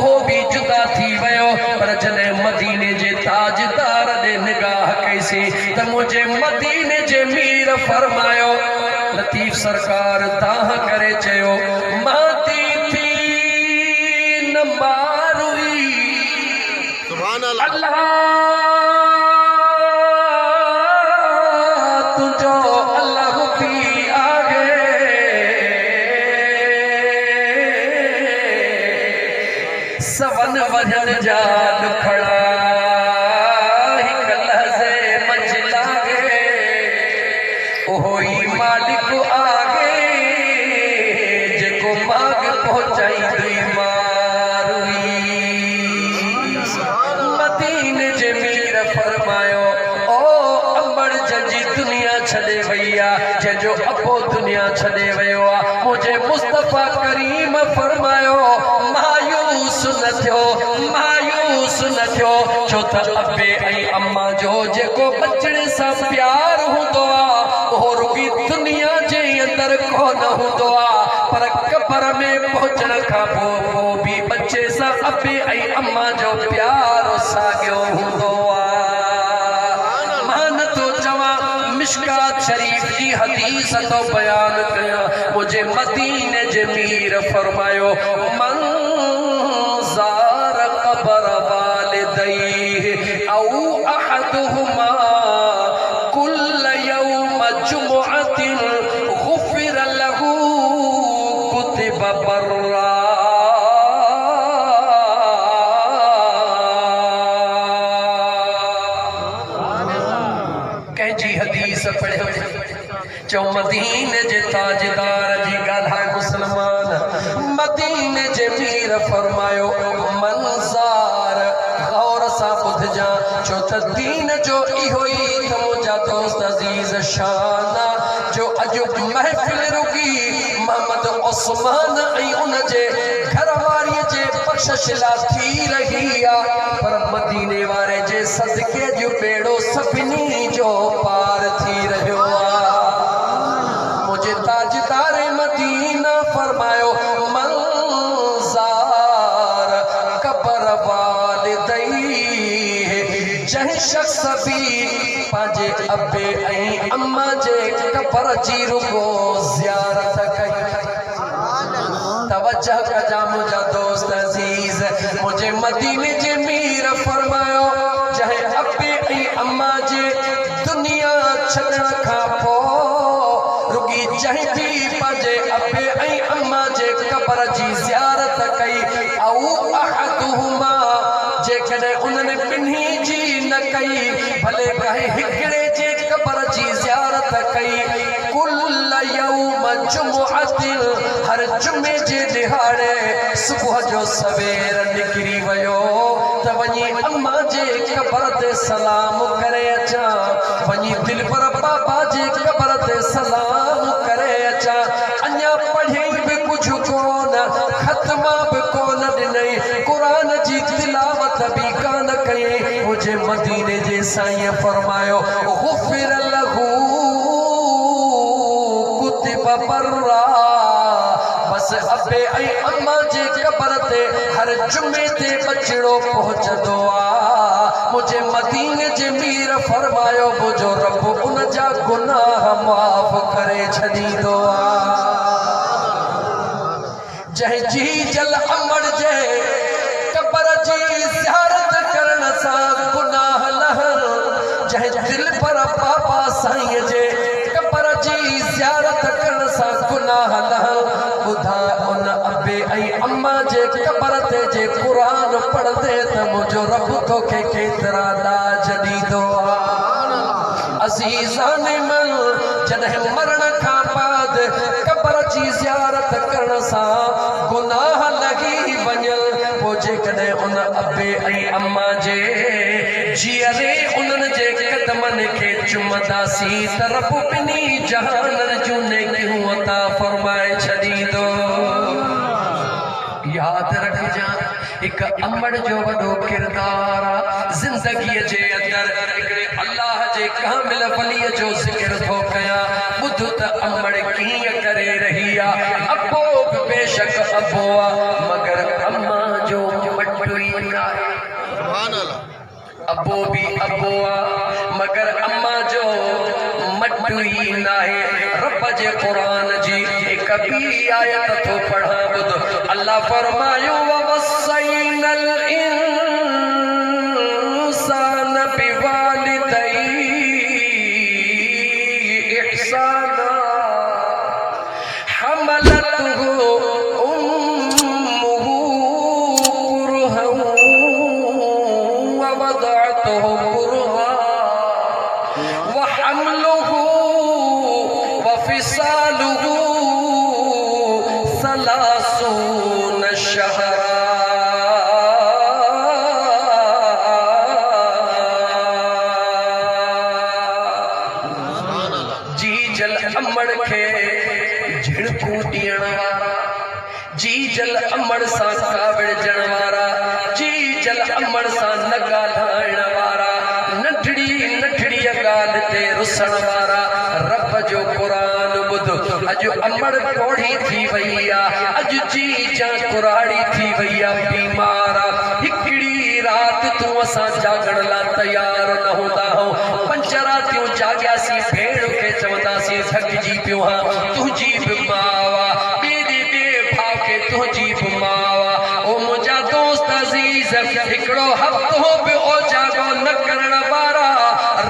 वो भी जुदा थी वयो पर जने मदीने जे ताजदार दे निगाह कैसी त मुझे मदीने जे मीर फरमायो लतीफ सरकार ताह करे चयो माती थी न मारुई सुभान अल्लाह तुझो अल्लाह भी आगे सवन वजन जान खड़ा मालिक आगे जेको माग पहुंचाई दुई मारुई मदीने जे मीर फरमायो ओ अंबर जजी दुनिया छड़े वैया जो अबो दुनिया छड़े वयो मुझे मुस्तफा करीम फरमायो मायूस न थियो छो त अबे ऐं अम्मा जो जेको बचड़े सां प्यार हूंदो वो रुगी दुनिया जे अंदर कोन हूंदो पर कबर में पहुंचण खां पोइ भी बच्चे सां अबे ऐं अम्मा जो प्यार साॻियो हूंदो मान तो चवां मिशकात शरीफ की हदीस तो बयान कयां मुझे मदीने जे मीर फरमायो मन ज़ार क़बर वालिदैहि औ अहदुहुमा गुफ़िर लहू कुतिब बर्रा कंहिंजी हदीस पढ़ियो चो मदीने जे ताजदार जी ॻाल्हाए मुसलमान मदीने जे मीर फरमायो मंज़ार गौर सां ॿुधजा छो त दीन जो इहो ई त मुंहिंजा दोस्त अज़ीज़ शाना जो अॼु महफ़िल रुकी मोहम्मद उस्मान ऐं उन जे घरवारीअ जे बख़्शिश लाइ थी रही पर मदीने वारे जे सदके जो बेड़ो सभिनी जो पार थी रहियो मुझे ताजदार मदीना फरमायो मंज़ार क़बर वालिदैहि जंहिं शख़्स भी पांजे अबे ऐं अम्मा जे क़बर जी रुगो ज़ियारत कई तवज्जो कजा मुंहिंजा दोस्त अज़ीज़ मुझे मदीने जे मीर फरमायो जंहिं अबे ऐं अम्मा जे दुनिया छॾण खां पोइ रुगी जंहिं भी पांजे अबे ऐं अम्मा जे क़बर जी ज़ियारत कई औ अहदुहुमा जेकॾहिं उन्हनि ॿिन्ही जी न कई भले काहे हिकिड़े जे क़बर जी ज़ियारत कई कुल यौम जुमुअतिन हर जुमे जे ॾिहाड़े सुबुह जो सवेर निकिरी वियो त वञी अम्मा जे क़बर ते सलाम करे अचां वञी दिलबर बाबा जे क़बर ते सलाम करे अचां अञा पढ़ी बि कुझु कोन ख़त्मा बि कोन ॾिनई क़ुरान जी तिलावत बि कान कई मुझे मदीने जे साईं फरमायो गुफ़िर लहू कुतिब बर्रा बस अबे ऐं अम्मा जे क़बर ते हर जुमे ते बचड़ो पहुंचदो मुझे मदीने जे मीर फरमायो मुझो रब उन जा गुनाह माफ़ करे छॾींदो जंहिं जी जल अमड़ जे क़बर जी ज़ियारत करण सां गुनाह लहन जंहिं दिल पर बाबा साईं जे क़बर जी ज़ियारत करण सां गुनाह लहन ॿुधा उन अबे ऐं अम्मा जे क़बर ते जे क़ुरान पढ़ंदे त मुंहिंजो रब तोखे केतिरा लाज ॾींदो अज़ीज़ान मन जॾहिं मरण खां बाद क़बर जी ज़ियारत करण सां गुनाह लॻी वञनि पोइ जेकॾहिं उन अबे ऐं अम्मा जे जीअरे उन्हनि जे कदमनि खे चुमंदासीं त रब ॿिन्ही जहाननि जूं नेकियूं अता फरमाए छॾींदो यादि रखजां हिकु अमड़ जो वॾो किरदार ज़िंदगीअ जे अंदरि हिकिड़े अल्लाह जे कामिल वलीअ जो ज़िक्र थो कयां ॿुध अमड़ कीअं करे रही आहे। अबो बि बेशक अबो आहे मगर अम्मा जो मटु ई नाहे। अबो भी अबो मगर अम्मा जो मटु ही नाहे। रब जे कुरान जी एक भी आयत तो पढ़ा बुध। अल्लाह फरमायो ववस्सैनल इंसान बिवालिदैहि इहसाना हमलतहु उम्मुहु कुरहन ववदअतहु कुरहा वहमलुहु वफिसालुहु सलासून शहरा। जी जल अमड़ के झिड़कू ॾियण वारा, जी जल अमड़ सां काविड़जण वारा, जी जल अमड़ सां न ॻाल्हाइण वारा, नंढड़ी नंढड़ी ॻाल्हि ते रुसण वारा। रब जो क़ुरान ॿुध। अॼु अमड़ कोढ़ी थी वई आहे, अॼु जी जां कुराड़ी थी वई आहे, बीमार आहे। हिकिड़ी राति तूं असां जागण लाइ तयार न हूंदा आहियूं। 5 रातियूं जाॻियासीं, भेण खे चवंदासीं थकिजी पियो हां, तुंहिंजी बि माउ आहे, ॿिए भाउ खे तुंहिंजी बि माउ आहे। ओ मुंहिंजा दोस्त अज़ीज़, हिकिड़ो हफ़्तो बि ओजागो न करण वारा।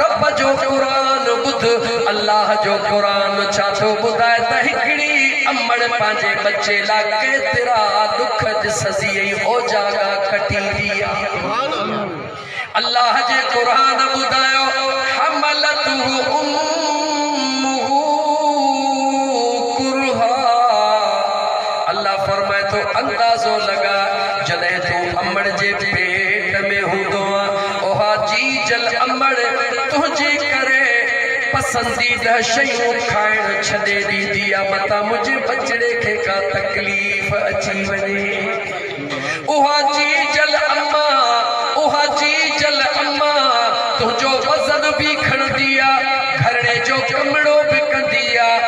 रब जो क़ुरान ॿुध। अल्लाह जो क़ुरान छा थो ॿुधाए त हिकिड़ी अमड़ पंहिंजे बचे लाइ केतिरा दुख सज़ी ओजागा कटींदी आहे। अल्लाह जे क़ुरान ॿुधायो हमलतहु उम्मुहु कुरहा। अल्लाह फरमाए तो अंदाज़ो लगा जॾहिं तूं अमड़ जे पेट में हूंदो आहे, ओहा जी जल अमड़ तुंहिंजे करे पसंदीदा शयूं खाइण छॾे ॾींदी आहे। मतां मुंहिंजे बचड़े खे का तकलीफ़ अची वञे, उहा जी जल अम्मा, उहा जी जल अम्मा तुंहिंजो वज़न बि खणंदी आहे, घरणे जो कमड़ो बि कंदी आहे,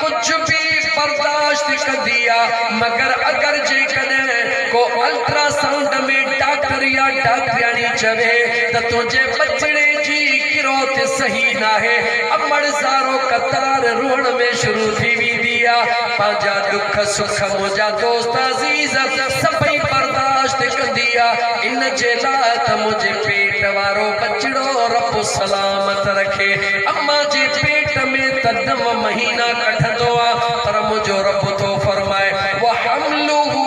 कुझु बि बर्दाश्त कंदी आहे। मगर अगरि जेकॾहिं को अल्ट्रासाउंड में डॉक्टर या डॉक्टराणी चवे त तुंहिंजे बचड़े जी गिरोथ सही नाहे, अमड़ ज़ारो कतार रोअण में शुरू थी वेंदी आहे। पंहिंजा दुख सुख मुंहिंजा दोस्त अज़ीज़ सभई बर्दाश्त कंदी आहे। इन जे लाइ त मुंहिंजे पेट वारो बचड़ो रब सलामत रखे। अम्मा जे पेट में त 9 महीना कढंदो आहे, पर मुंहिंजो रब थो फरमाए वहमलुहु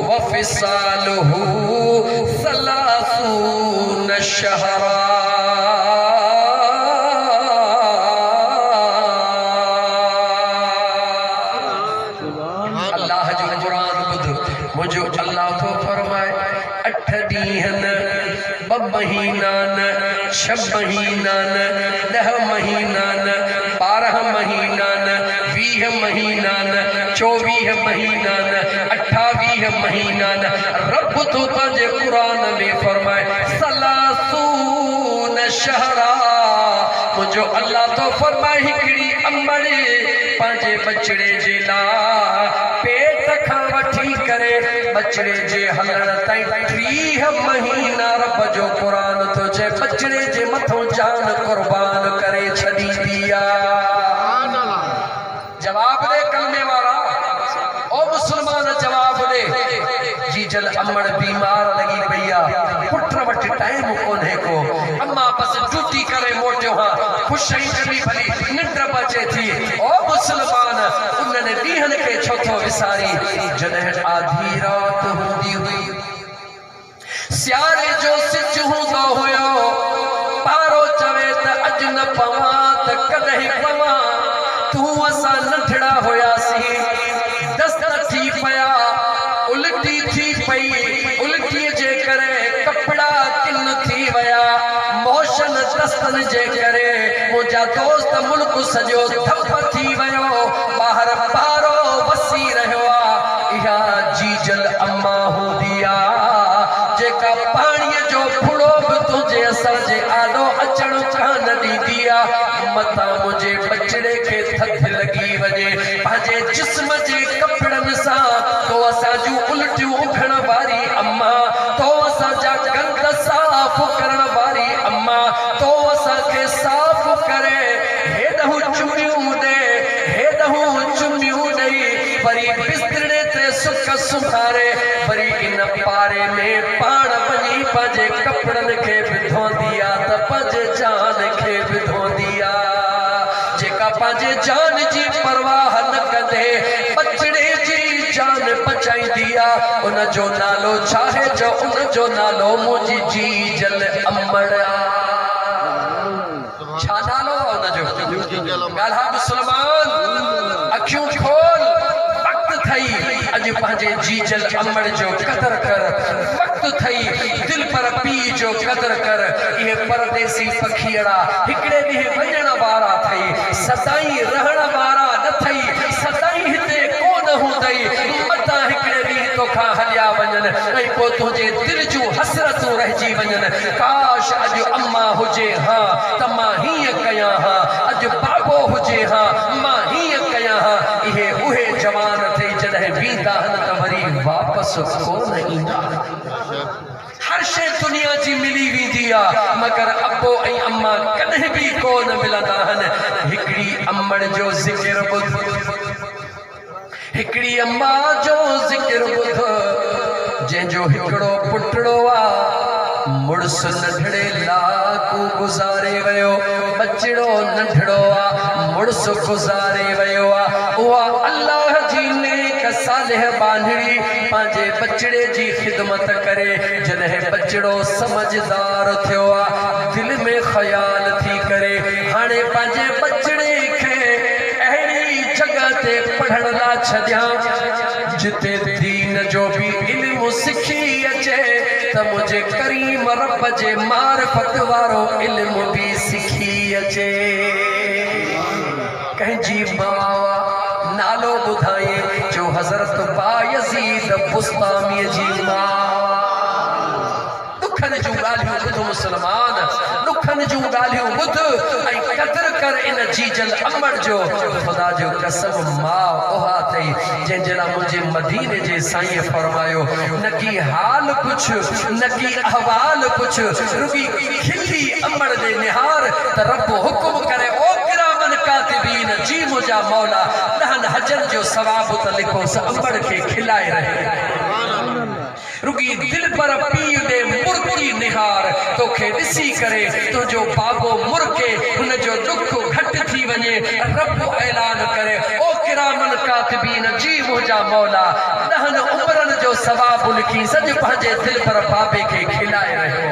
वफिसालुहु सलासून शहरा। अल्लाह जो क़ुरान ॿुध। मुंहिंजो अल्लाह थो फरमाए 8 ॾींहनि 2 महीनानि 6 महीनानि 10 महीनानि 12 महीनानि 20 महीनानि 24 महीनानि 28 महीनानि। रब तो पंहिंजे क़ुरान में फरमाए सलासून शहरा। मुंहिंजो अल्लाह तो फरमाए हिकिड़ी अमड़ पंहिंजे बचड़े जे लाइ पेट खां वठी करे बचड़े जे हलण ताईं 30 महीना रब जो क़ुरान तो चए बचड़े जे मथों जान कुर्बान करे छॾींदी आहे। जवाब दे कलमे वारा, ओ मुसलमान जवाब दे। जी जल अमड़ बीमार लगी पई आहे, पुट वटि टाइम कोन्हे को, अम्मा बस ड्यूटी करे मोटियो हां, ख़ुशि कॾी भली निंड बचे थी। ओ मुसलमान उन्हनि ॾींहनि खे छो थो विसारी जॾहिं आधी रात हूंदी हुई, सियारे जो सिज हूंदो हुयो, पारो चवे त अॼु न पवां त कॾहिं पवां। तूं असां नंढड़ा हुयासीं, दस्त थी पिया, उल्टी थी पई, उल्टीअ जे करे कपड़ा किन थी विया, मोशन दस्तन जे करे मुंहिंजा दोस्त मुल्क सॼो धप थी वियो, ॿाहिरि पारो वसी रहियो आहे। इहा जी जल अम्मा हूंदी आहे जेका पाणीअ जो फुड़ो बि तुंहिंजे असर जे आॾो अचण कान ॾींदी आहे। मतां मुंहिंजे बचड़े खे वञे पंहिंजे जिस्म जे कपड़नि सां तो असां जूं उल्टियूं उखण वारी अम्मा, तो असांजा गंद साफ़ करण वारी अम्मा, तो असांखे साफ़ करे हेॾहूं चुमियूं ॾे, हेॾहूं चुमियूं ॾेई वरी बिस्तरे ते सुख सुधारे वरी इन पारे में पाण वञी पंहिंजे कपड़नि खे विधोंदी आ त पंहिंजे जान खे विधोंदी आ। जेका पंहिंजे जान जी परवाह न कंदे बचड़े जी जान बचाईंदी आ, उन जो नालो छाहे जो उन जो नालो मुंहिंजी जीजल अमड़ आ। छा नालो आहे उन जो? ॻाल्हा मुस्लमान, अखियूं खोल, वक्त थई अॼु पंहिंजे जीजल अमड़ जो कदर कर, वक्त थई दिल पर पी जो कदर कर। इहे परदेसी पखीअड़ा हिकिड़े ॾींहुं वञण वारा थई, सदाई रहण वारा न थई, सदाई हिते कोन हूंदई, मतां हिकिड़े ॾींहुं तोखां हलिया वञनि ऐं पोइ तुंहिंजे दिल जूं हसरतूं रहिजी वञनि। काश अॼु अम्मा हुजे हा त मां हीअं कयां हा, अॼु बाबो हुजे हा मां हीअं कयां हा। इहे उहे जवान थई जॾहिं वेंदा आहिनि त वरी वापसि कोन ईंदा। हर शइ दुनिया जी मिली वेंदी आहे मगर अबो ऐं अम्मा कॾहिं बि कोन मिलंदा आहिनि। हिकिड़ी अम्मड़ जो ज़िक्र ॿुध, हिकिड़ी अम्मा जो ज़िक्र ॿुध, जंहिंजो हिकिड़ो पुटड़ो आहे मुड़ुस नंढड़े लाकू गुज़ारे वियो, बचड़ो नंढड़ो आहे मुड़ुस गुज़ारे वियो आहे। उहा अल्लाह जी नेक सालिह बांधड़ी पंहिंजे बचड़े जी ख़िदमत करे जॾहिं बचड़ो समझदार थियो आहे दिल में ख़याल थी करे हाणे पंहिंजे बचड़े खे अहिड़ी जॻह ते पढ़ण लाइ छॾियां जिते दीन जो बि इल्मु सिखी अचे त मुंहिंजे करीम रब जे मारिफत वारो इल्मु बि सिखी अचे। कंहिंजी मां नालो ॿुधाए जो हज़रत बायज़ीद बुस्तामी जी मां। दुखन जूं ॻाल्हियूं ॿुध मुस्लमान, दुखन जूं ॻाल्हियूं ॿुध ऐं क़दर कर इन जीजल अमड़ जो। ख़ुदा जो कसम मां उहा अथई जंहिंजे लाइ मुंहिंजे मदीने जे साईं फरमायो न की हाल कुछ न की अहवाल कुछ, रुगी खिली अमड़ दे निहार त रब हुकुम करे ओ किरामन कातिबीन जी मुंहिंजा मौला ॾहनि हजन जो सवाब त लिखोस अमड़ खे खिलाए रहे। रुगी दिल पर पी दे मुर्की निहार तोखे ॾिसी करे तुंहिंजो बाबो मुर्के हुन जो दुख घटि थी वञे। रब ऐलान करे ओ किरामन कातिबीन जी मुंहिंजा मौला ॾहनि उमरनि जो सवाब लिखी सॼो पंहिंजे दिल पर बाबे खे खिलाए रहियो।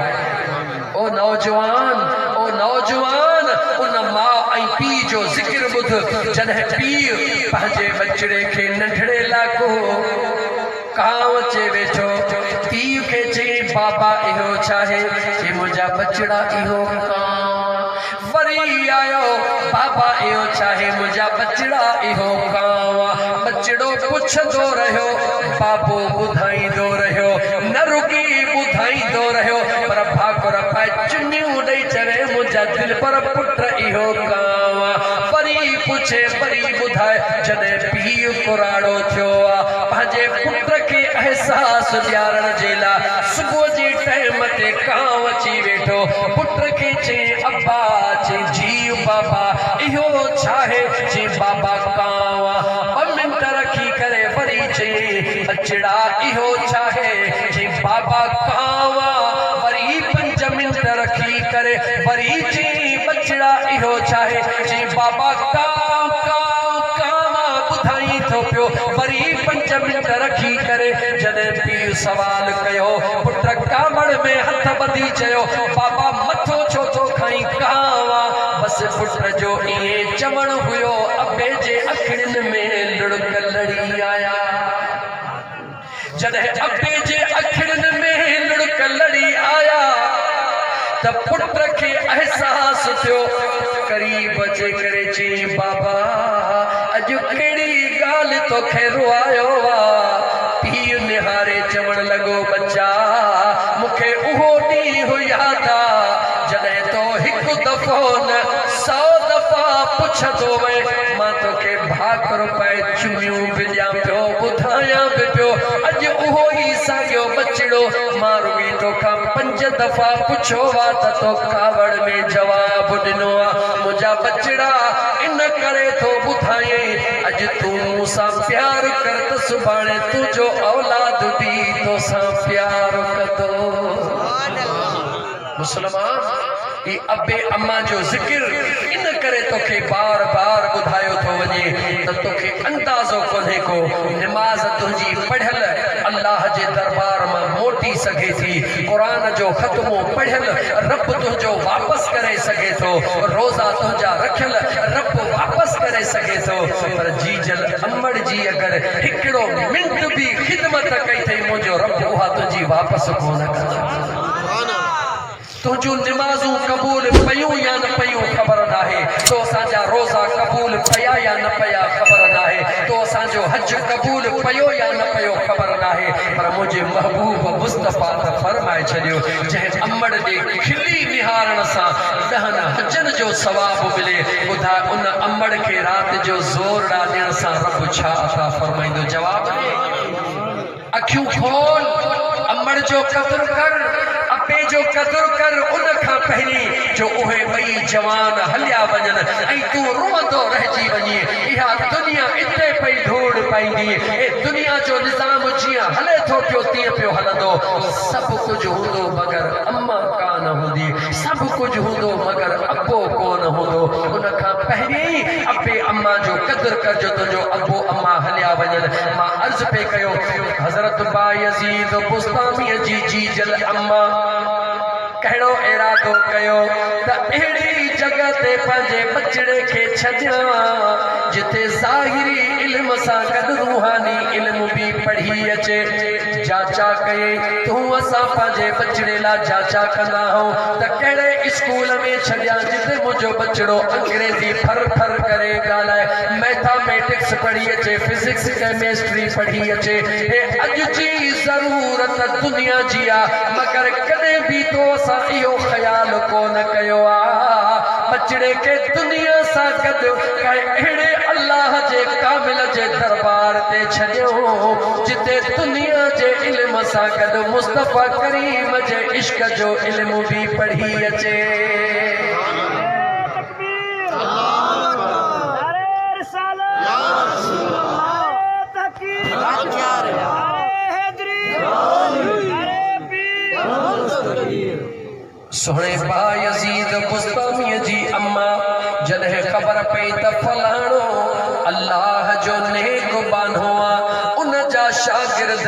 ओ नौजवान, ओ नौजवान, उन मां ऐं पीउ जो ज़िक्र ॿुध जॾहिं पीउ पंहिंजे बचड़े खे नंढड़े लाको कांव चे वेठो, पीउ खे चई बाबा इहो छाहे, चई मुंहिंजा बचड़ा इहो कांव। वरी आयो बाबा इहो छाहे, मुंहिंजा बचड़ा इहो कांव। बचड़ो पुछंदो रहियो, बाबो ॿुधाईंदो रहियो, न रुकी ॿुधाईंदो रहियो पर भाकुर पाए चुनियूं ॾेई चवे मुंहिंजा दिल पर पुट इहो कांव। वरी पुछे वरी ॿुधाए जॾहिं पीउ कुराड़ो थियो आहे पंहिंजे पुट खे एहसास ॾियारण जे लाइ सुबुह जे टाइम ते कांव अची वेठो। पुट खे चई अब्बा, चई जी बाबा इहो छाहे, चई बाबा कांव। ॿ मिंट रखी करे वरी चई बचड़ा इहो छाहे, चई बाबा कांव। वरी 5 मिंट रखी करे वरी चई बचड़ा इहो छाहे, चई बाबा कांव कांव कांव ॿुधाई थो पियो। वरी 5 मिंट रखी करे जॾहिं पीउ सवाल कयो पुट कावड़ में हथ ॿधी चयो बाबा मथो छो थो खई कांव। बसि पुट जो ईअं चवण हुयो अबे जे अखियुनि में लुड़क लड़ी आया। जॾहिं अबे जे अखियुनि में लुड़क लड़ी आया त पुट खे एहसास थियो। करीब अचे करे चई बाबा अॼु कहिड़ी ॻाल्हि तोखे रुआयो आहे। पीउ निहारे चवण लॻो बच्चा मूंखे उहो ॾींहुं यादि आहे जॾहिं तो हिकु दफ़ो न 100 दफा पुछदो वे मां तोखे भाकर पे चुमियूं बिया पियो बुधाया पियो अज उहो ही साॻियो बचड़ो मां रुगी तोखां 5 दफा पुछो वा त तो कावड़ में जवाब ॾिनो मुंहिंजा बचड़ा इन करे थो ॿुधाए अज तू मूंसां प्यार कर त सुभाणे तुंहिंजो औलाद भी तोसां प्यार कंदो मुसलमान ये अबे अम्मा जो जिक्र इन करे तोखे बार बार बुधायो थो वने त तोखे अंदाज़ो कोन्हे को नमाज तुंहिंजी पढ़ियल अल्लाह जे दरबार में मोटी सके थी कुरान जो खत्मो पढ़ियल रब तुंहिंजो वापस करे सके थो रोज़ा तुंहिंजा रखियल रब वापस करे सके थो पर जीजल अम्मड़ जी अगर हिकिड़ो मिंट भी खिदमत कई थई मुंहिंजो रब उहा तुंहिंजी वापस कोन कंदो तुझो नमाजू कबूल पयूं या न पयूं खबर नाहे तो असांजा रोज़ा कबूल पया या न पया खबर नाहे तो असांजो हज कबूल पयो या न पयो खबर नाहे पर मुझे महबूब मुस्तफा त फरमाए छॾियो जंहिं अम्मड़ ॾे खिली निहारण सां 10 हजन जो सवाब मिले ॿुधा उन अम्मड़ खे रात जो ज़ोर ॾियण सां रब छा अता फरमाईंदो जवाब अखियूं खोल अम्मड़ जो कदर कर अपे जो कदर कर उन खां पहिरीं जो उहे ॿई जवान हलिया वञनि ऐं तूं रोअंदो रहिजी वञे इहा दुनिया इते पई धूड़ पाईंदी ए दुनिया जो निज़ाम जीअं हले थो पियो तीअं पियो हलंदो सभु कुझु हूंदो मगर अम्मा कान हूंदी सभु कुझु हूंदो मगर अबो कोन हूंदो उन खां पहिरीं अपे अम्मा जो कदर कर जो तुंहिंजो अबो अम्मा हलिया वञनि मां अर्ज़ पे कयो हज़रत बायज़ीद बुस्तामी जी जीजल अम्मा कहिड़ो इरादो कयो त अहिड़ी जगह ते पंहिंजे बचड़े खे छॾियां जिथे ज़ाहिरी इल्म सां गॾु रूहानी इल्म भी पढ़ी अचे जाचा कई तूं असां पंहिंजे बचड़े लाइ जाचा कंदा आहियूं त कहिड़े स्कूल में छॾियां जिते मुंहिंजो बचड़ो अंग्रेजी फर फर करे ॻाल्हाए मैथमेटिक्स पढ़ी अचे फिजिक्स केमिस्ट्री पढ़ी अचे हे अॼु जी ज़रूरत दुनिया जी आहे मगर कॾहिं भी तो असां इहो ख़्याल कोन कयो आहे बचड़े के दुनिया सां गॾु काई अहिड़े अल्लाह जे कामिल जे दरबार ते छॾियो जिते दुनिया जे इल्म सां गॾु मुस्तफा करीम जे इश्क जो इल्म भी पढ़ी अचे सोहणे बायज़ीद बुस्तामी जी अम्मा जॾहिं ख़बर पई त फलाणो अल्लाह जो नेक बानो उन जा शागिर्द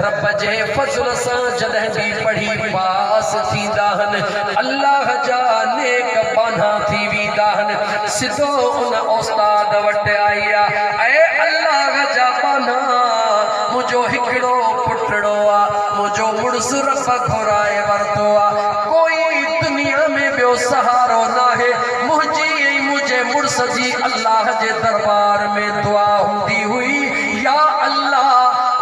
रब जे फज़ल सां जॾहिं भी पढ़ी पास थींदा आहिनि अल्लाह जा नेक बाना थी वेंदा आहिनि सिधो उन उस्ताद वटि आई आहे ऐं अल्लाह जा बाना मुंहिंजो हिकिड़ो पुटड़ो आहे मुंहिंजो मुड़ुस रब घुराए वरितो आहे सहारो नाहे मुझी मुझे मुड़स जी अल्लाह जे दरबार में दुआ हुंदी हुई या अल्लाह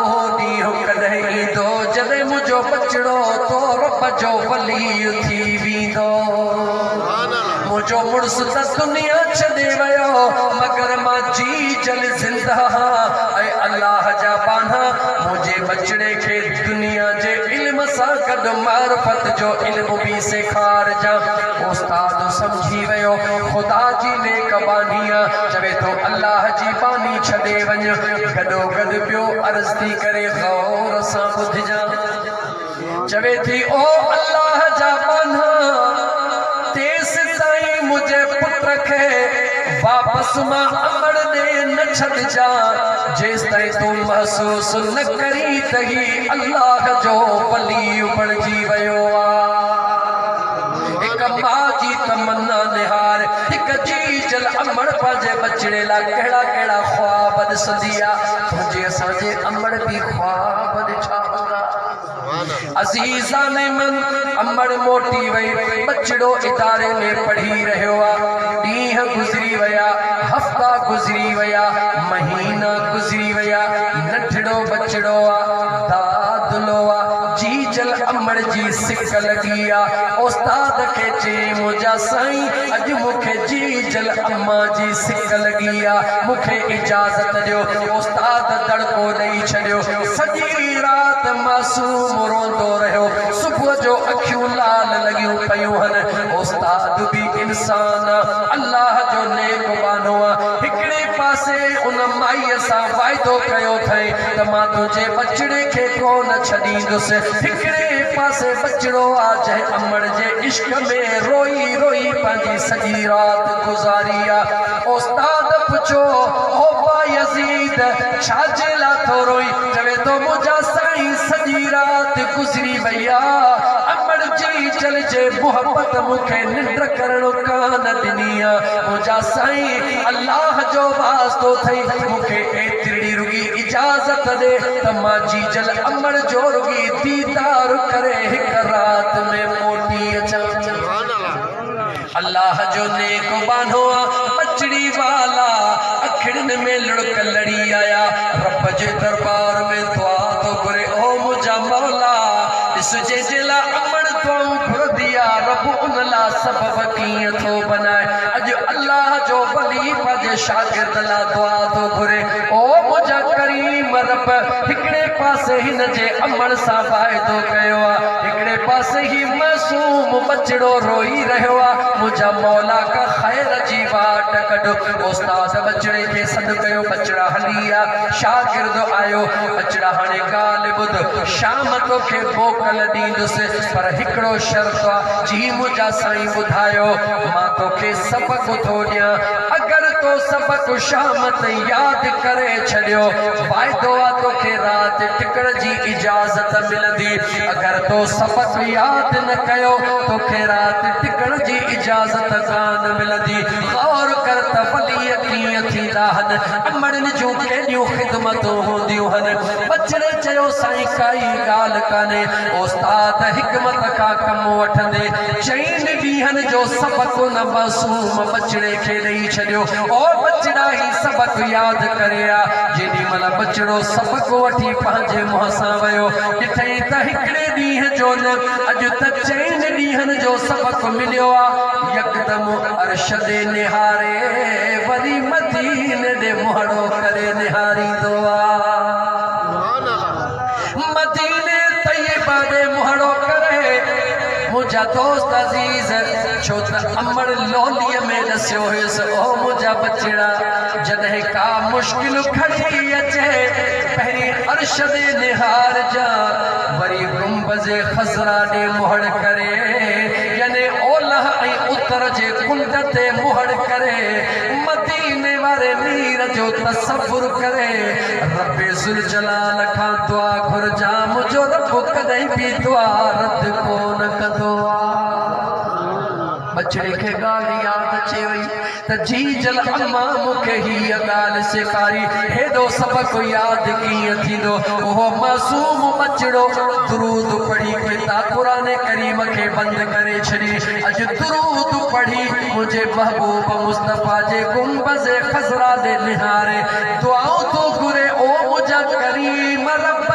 ओ ॾींहुं कॾहिं ईंदो जॾहिं मुंहिंजो बचड़ो तो रब जो वली थी वेंदो मुझो मुड़स त दुनिया छॾे वियो मगर मां जी जल ज़िंदा ऐं अल्लाह जा बाना मुंहिंजे बचड़े खे दुनिया जे इल्म सां गॾु मारिफत जो इल्म भी सेखारजां उस्ताद समझी वियो खुदा जी नेक बानी चवे थो अल्लाह जी बानी छॾे वञ गॾो गॾु ॿियो अर्ज़ थी करे गौर सां ॿुधजां चवे थी ओ अल्लाह जा बाना तेस ताईं मुझे पुत्र खे वापस मां अमड़ दे न छॾजा जेस ताईं तूं महसूस न करी त ही अल्लाह जो वली बणिजी वियो आहे हिक मां जी तमन्ना निहार हिक जी जल अमड़ पंहिंजे बचड़े लाइ कहिड़ा कहिड़ा ख्वाब ॾिसंदी आहे तुंहिंजे असांजे अमड़ भी ख्वाब ॾिठा हूंदा अजीजा ने मन अमड़ मोटी वही बचड़ो इदारे में पढ़ी रहियो आहे ॾींहं गुज़री विया हफ़्ता गुज़री विया महीना गुज़री विया नंढड़ो बचड़ो आहे दादलो आहे जी जल अमड़ जी सिक लगी आ उस्ताद के चे मुझा साईं अज मुखे जी जल अम्मा जी सिक लगी आ मुखे इजाजत दियो। उस्ताद दड़को ॾेई छॾियो। सॼी रात मासूम रोंदो रहियो। सुबुह जो अखियूं लाल लगियूं पयूं हन। उस्ताद भी इंसान अल्लाह जो नेक बानो आ। हिकड़े पासे उन माईअ सां वाइदो कयो थई त मां तुझे बचड़े के कोन छॾींदुसि। हिकड़े पासे बचड़ो आ जंहिं अमड़ जे इश्क में रोई रोई पंहिंजी सॼी रात गुज़ारी आ। उस्ताद पुछो ओ बायज़ीद छाजे ला थो रोई? चवे तो मुंहिंजा साईं सॼी रात गुज़री वई आ। अमड़ जी जल जे मोहब्बत मुखे निंड करणो कान ॾिनी आ। मुंहिंजा साईं अल्लाह जो वास्तो थई मुखे एतिरी रुगी इजाज़त दे त मां जी जल अमड़ जो रुगी दीदार करे हिक रात में मोटी अचां। अल्लाह जो नेक बानो आ। बचड़ी वाला अखिड़न में लुढ़क लड़ी आया। रब जे दरबार में दुआ तो घुरे ओ मुंहिंजा मौला इस जे जिला अमड़ तो घुर दिया रब उन ला सबब कीअं थो बनाए। अज अल्लाह जो वली पंहिंजे शागिर्द ला दुआ तो घुरे ओ मुंहिंजा करीम रब हिकड़े पासे हिन जे अमड़ सां वाइदो कयो आ। हिकड़े पासे ही मासूम बचड़ो रोई रहियो आ। मुंहिंजा मौला का खैर जी वाट कढो। उस्ताद बचड़े खे सॾु कयो। बचड़ा हली आ। शागिर्द आयो। बचड़ा हाणे ॻाल्हि ॿुध शाम तोखे मोकल ॾींदुसि पर हिकिड़ो शर्त आ। जी मुंहिंजा साईं ॿुधायो मां तोखे सबक़ थो ॾियां। अगरि तो सबक़ शाम ताईं यादि करे छॾियो वाइदो आ तोखे राति टिकण जी इजाज़त मिलंदी। अगरि तो सबक़ यादि न कयो तोखे राति टिकण जी इजाज़त कान मिलंदी। गौर कर त वलीअ कीअं थींदा आहिनि। अमड़नि जूं केॾियूं ख़िदमतूं हूंदियूं आहिनि। बचड़े चयो साईं काई ॻाल्हि कान्हे। उस्ताद हिकमत खां कमु वठंदे चइनि ॾींहंनि जो सबक़ उन मासूम बचड़े खे ॾेई छॾियो। ओ बचड़ा ही सबक़ यादि करे आ। जेॾी महिल बचड़ो सबक़ वठी पंहिंजे मुंहं सां वियो ॾिठई त हिकिड़े ॾींहं जो न अॼु त चइनि ॾींहंनि जो सबक़ मिलियो आ। यकदम अर्श दे निहारे वरी मदीने दे मुहड़ो करे निहारींदो आ। मदीने तैयबा दे मुहड़ो करे मुंहिंजा दोस्त अज़ीज़ छो त अमड़ लोलीअ में ॾसियो हुयुसि ओ मुंहिंजा बचड़ा जॾहिं का मुश्किल खड़ी अचे पहिरीं अर्श दे निहार जा वरी गुंबज़े खज़रा ॾे मुहड़ करे याने ओलह ऐं उतर जे कुंड ते मुहड़ करे मदीने वारे मीर जो तसव्वुर करे रब्बे ज़ुल जलाल खां दुआ घुरजा मुंहिंजो रब कॾहिं बि दुआ रद कोन कंदो आ। बचड़े खे ॻाल्हि यादि अचे वई त जी जल अम्मा मूंखे हीअ ॻाल्हि सेखारी। हेॾो सबक़ यादि कीअं थींदो। उहो मासूम बचड़ो दुरूद पढ़ी पिता क़ुरान करीम खे बंदि करे छॾी। अॼु दुरूद पढ़ी मुंहिंजे महबूब मुस्तफ़ा जे गुंबज़ खज़रा दे निहारे दुआऊं तो घुरे ओ मुंहिंजा करीम रब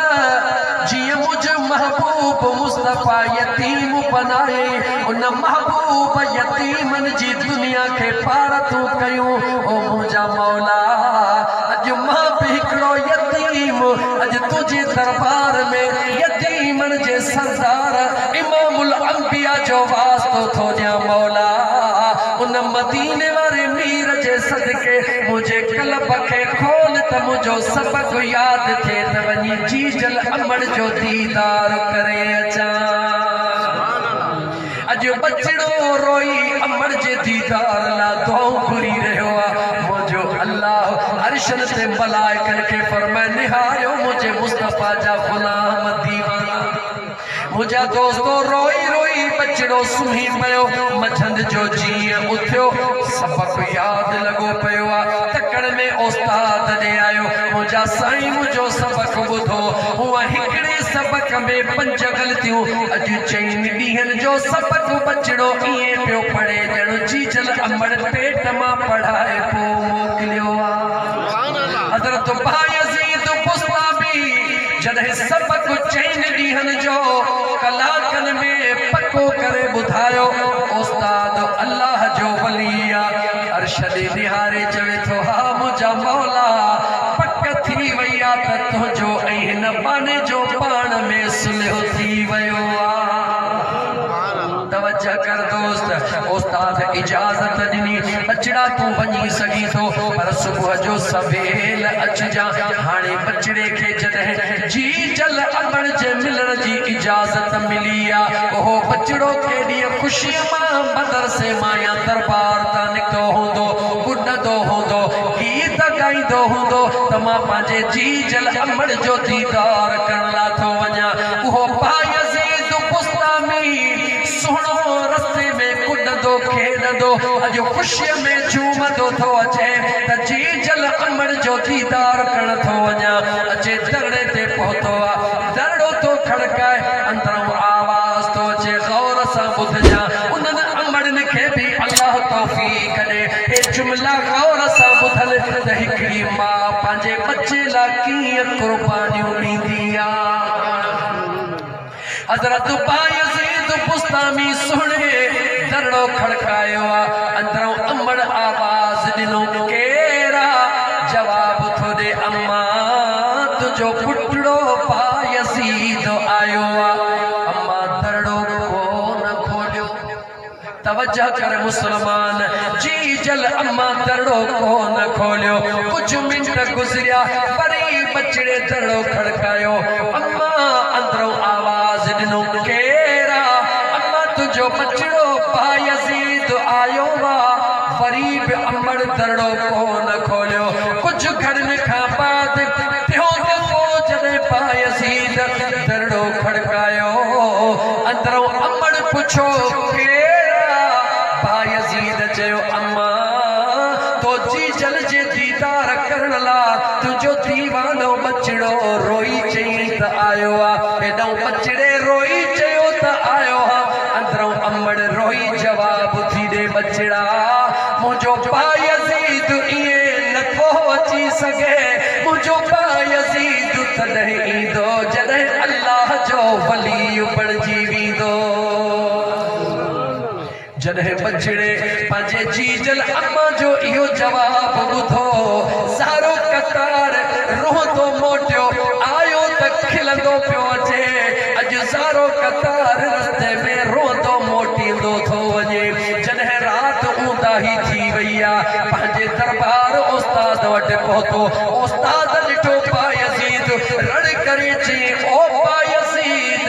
जीअं मुंहिंजो महबूब मुस्तफ़ा यतीम बनाए उन महबूब यतीमन जी दुनिया के पार तूं कयूं। ओ मुंहिंजा मौला अॼु मां बि हिकिड़ो यतीम अॼु तुंहिंजे दरबार में यतीमन जे सरदार इमामुल अंबिया जो वास्तो थो ॾियां। मौला उन मदीने वारे मीर जे सदके मुंहिंजे कल्ब खे खोल त मुंहिंजो सबक़ यादि थिए त वञी जी जल अमड़ जो दीदार करे अचां। अॼु बचड़ो रोई अमड़ जे दीदार ला दुआऊं घुरी रहियो आहे। मुंहिंजो अल्लाह अर्शन ते मलाइकन खे फरमाए निहारियो मुंहिंजे मुस्तफ़ा जा ग़ुलाम दीवाना। मुंहिंजा दोस्तो रोई रोई बचड़ो सुम्ही पियो। मंझंदि जो जीअं उथियो सबक़ यादि लॻो पियो आहे। तकड़ में उस्ताद ॾे आयो मुंहिंजा साईं मुंहिंजो सबक़ ॿुधो। हूअ हिकिड़े सबक़ में 5 ग़लतियूं अॼु चइनि ॾींहंनि जो सबक़ बचड़ो ईअं पियो पढ़े ॼणो जी जल अमड़ पेट मां पढ़ाए पोइ मोकिलियो आहे। हज़रत बायज़ीद बुस्तामी जॾहिं सबक चइनि ॾींहंनि जो कलाकनि में पको करे ॿुधायो उस्ताद अल्लाह जो वली आहे। अरशद निहारे चवे थो हा मुंहिंजा मौला पक थी वई आहे त तुंहिंजो ऐं हिन बाने जो पाण में सुलह थी वियो आहे। तवज्जो कर दोस्त, उस्ताद इजाज़त ॾिनी बचड़ा तू वञी सघी थो पर सुबुह जो सवेल अचिजा। हाणे बचड़े खे जॾहिं जी जल अमण जे मिलण जी इजाज़त मिली आहे ओहो बचड़ो केॾी ख़ुशीअ मां मदरसे मां या दरबार तां निकितो हूंदो, कुॾंदो हूंदो, गीत ॻाईंदो हूंदो त मां पंहिंजे जी जल अमण जो दीदार करण लाइ थो वञा। उहो बायज़ीद बुस्तामी सुहिणो रस्ते में कुॾंदो खेॾंदो अॼु ख़ुशीअ में झूमंदो थो अचे त जी जल अमण जो दीदार करण थो वञा। अचे दरड़े ते पहुतो आहे, दरड़ो थो खड़काए, अंदरों आवाज़ थो अचे गौर सां ॿुधजा। उन्हनि अमड़नि खे बि अल्लाह तौफ़ीक़ ॾे हे जुमिला गौर सां ॿुधल त हिकिड़ी माउ पंहिंजे बचे लाइ कीअं क़ुर्बानियूं ॾींदी आहे। हज़रत बायज़ीद बुस्तामी सुहिणे दरड़ो खड़कायो आहे, अंदरों अमड़ आवाज़ ॾिनो केरा जवाब थो ॾे अम्मा तुंहिंजो पुटड़ो बायज़ीद आयो आहे। अम्मा दरड़ो कोन खोलियो। तवज्जो कर मुसलमान, जी जल अम्मा दरड़ो कोन खोलियो। कुछ मिनट गुज़रिया वरी बचड़े दरड़ो खड़कायो। अम्मा अंदरों आवाज़ ॾिनो केरा अम्मा तुंहिंजो बचड़ो बायज़ीद आयो आहे। वरी बि अमड़ दरड़ो कोन खोलियो। कुछ घड़ियुनि खां बाद टियों दफ़ो जॾहिं बायज़ीद दरड़ो खड़कायो अंदरों अमड़ पुछो केरा। बायज़ीद चयो अम्मा तो जी जल जे दीदार करण लाइ तुंहिंजो दीवानो बचड़ो रोई चई त आयो आहे। हेॾो बचड़े रोई चयो त आयो आहे। अंदरों अमड़ रोई जवाब थी ॾे बचड़ा मुंहिंजो बायज़ीद ईअं नथो अची सघे। मुंहिंजो बायज़ीद तॾहिं ईंदो जॾहिं अल्लाह जो वली बणिजी वेंदो। जॾहिं बचड़े पंहिंजे जी जल अम्मा जो इहो जवाब ॿुधो सारो कतार रोहंदो मोटियो आयो त खिलंदो पियो अचे। अॼु सारो कतार रस्ते में रोहंदो मोटींदो थो वञे। जॾहिं राति ऊंदाही थी वई आहे पंहिंजे दरबार उस्ताद वटि पहुतो। उस्ताद ॾिठो बायज़ीद रड़ करे चई ओ बायज़ीद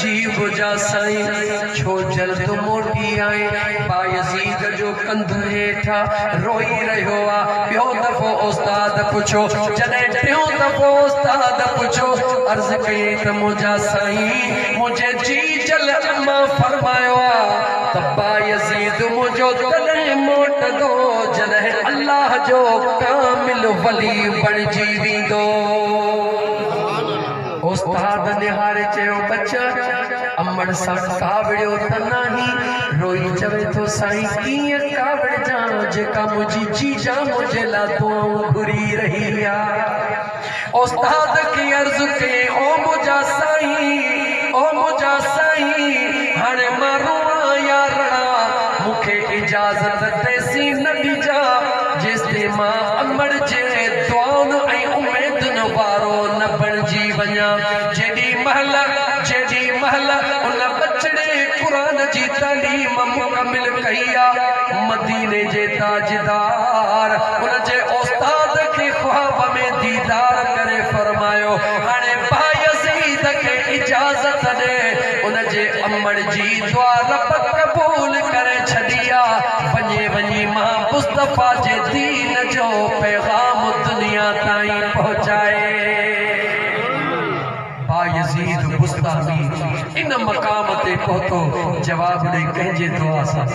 जी बुझा साईं छो जल्द मोटी आए। बायज़ीद जो कंध हेठा रोई रहियो आहे। ॿियो दफ़ो उस्ताद पुछो। जॾहिं टियों दफ़ो उस्ताद पुछो अर्ज़ कई त मुंहिंजा साईं मुंहिंजे जी जल अम्मा फरमायो आहे त बायज़ीद मुंहिंजो तॾहिं मोटंदो जॾहिं अल्लाह जो कामिल वली बणिजी वेंदो। उस्ताद निहारे चयो बच्चा अमड़ सां कावड़ियो त नाही। रोई चवे थो साईं कीअं कावड़जा जेका मुंहिंजी जीजा मुंहिंजे लाइ दुआऊं घुरी रही आहे। उस्ताद खे अर्ज़ कई ओ मुंहिंजा साईं ओ मुंहिंजा साईं हाणे मां रोआं या रड़ा मूंखे इजाज़त तेसी न ॾिजा जेसिताईं मां अमड़ जे दुआउनि ऐं उमेदुनि वारो न बणिजी वञा। जेॾी महल उन बचड़े क़ुरान जी तालीम मुकमिल कई आहे मदीने जे ताजदार उन जे उस्ताद खे ख्वाब में दीदार करे फरमायो हाणे बायज़ीद खे इजाज़त ॾे। उन जे अमड़ जी दुआ रब क़बूल करे छॾी आहे। वञे वञी मां मुस्तफ़ा जे दीन जो पैगाम दुनिया ताईं पहुचाए। बायज़ीद बुस्तामी इन मकाम ते पहुतो जवाब ॾे कंहिंजे दुआ सां।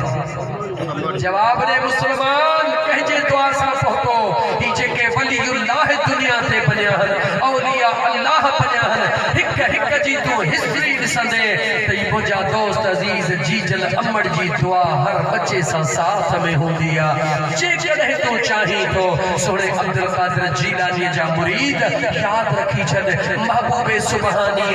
जवाब ॾे मुसलमान कंहिंजे दुआ सां पहुतो ही जेके वलीउल्लाह दुनिया ते बनिया आहिनि औलिया अल्लाह बनिया आहिनि हिक हिक जी तूं हिस्ट्री ॾिसंदे त ई मुंहिंजा दोस्त अज़ीज़ जीजल अमड़ जी दुआ हर बच्चे सां साथ में हूंदी आहे जेकॾहिं तूं चाहीं थो सोणे अब्दुल कादिर जीलानी जा मुरीद यादि रखी छॾ महबूबे सुबहानी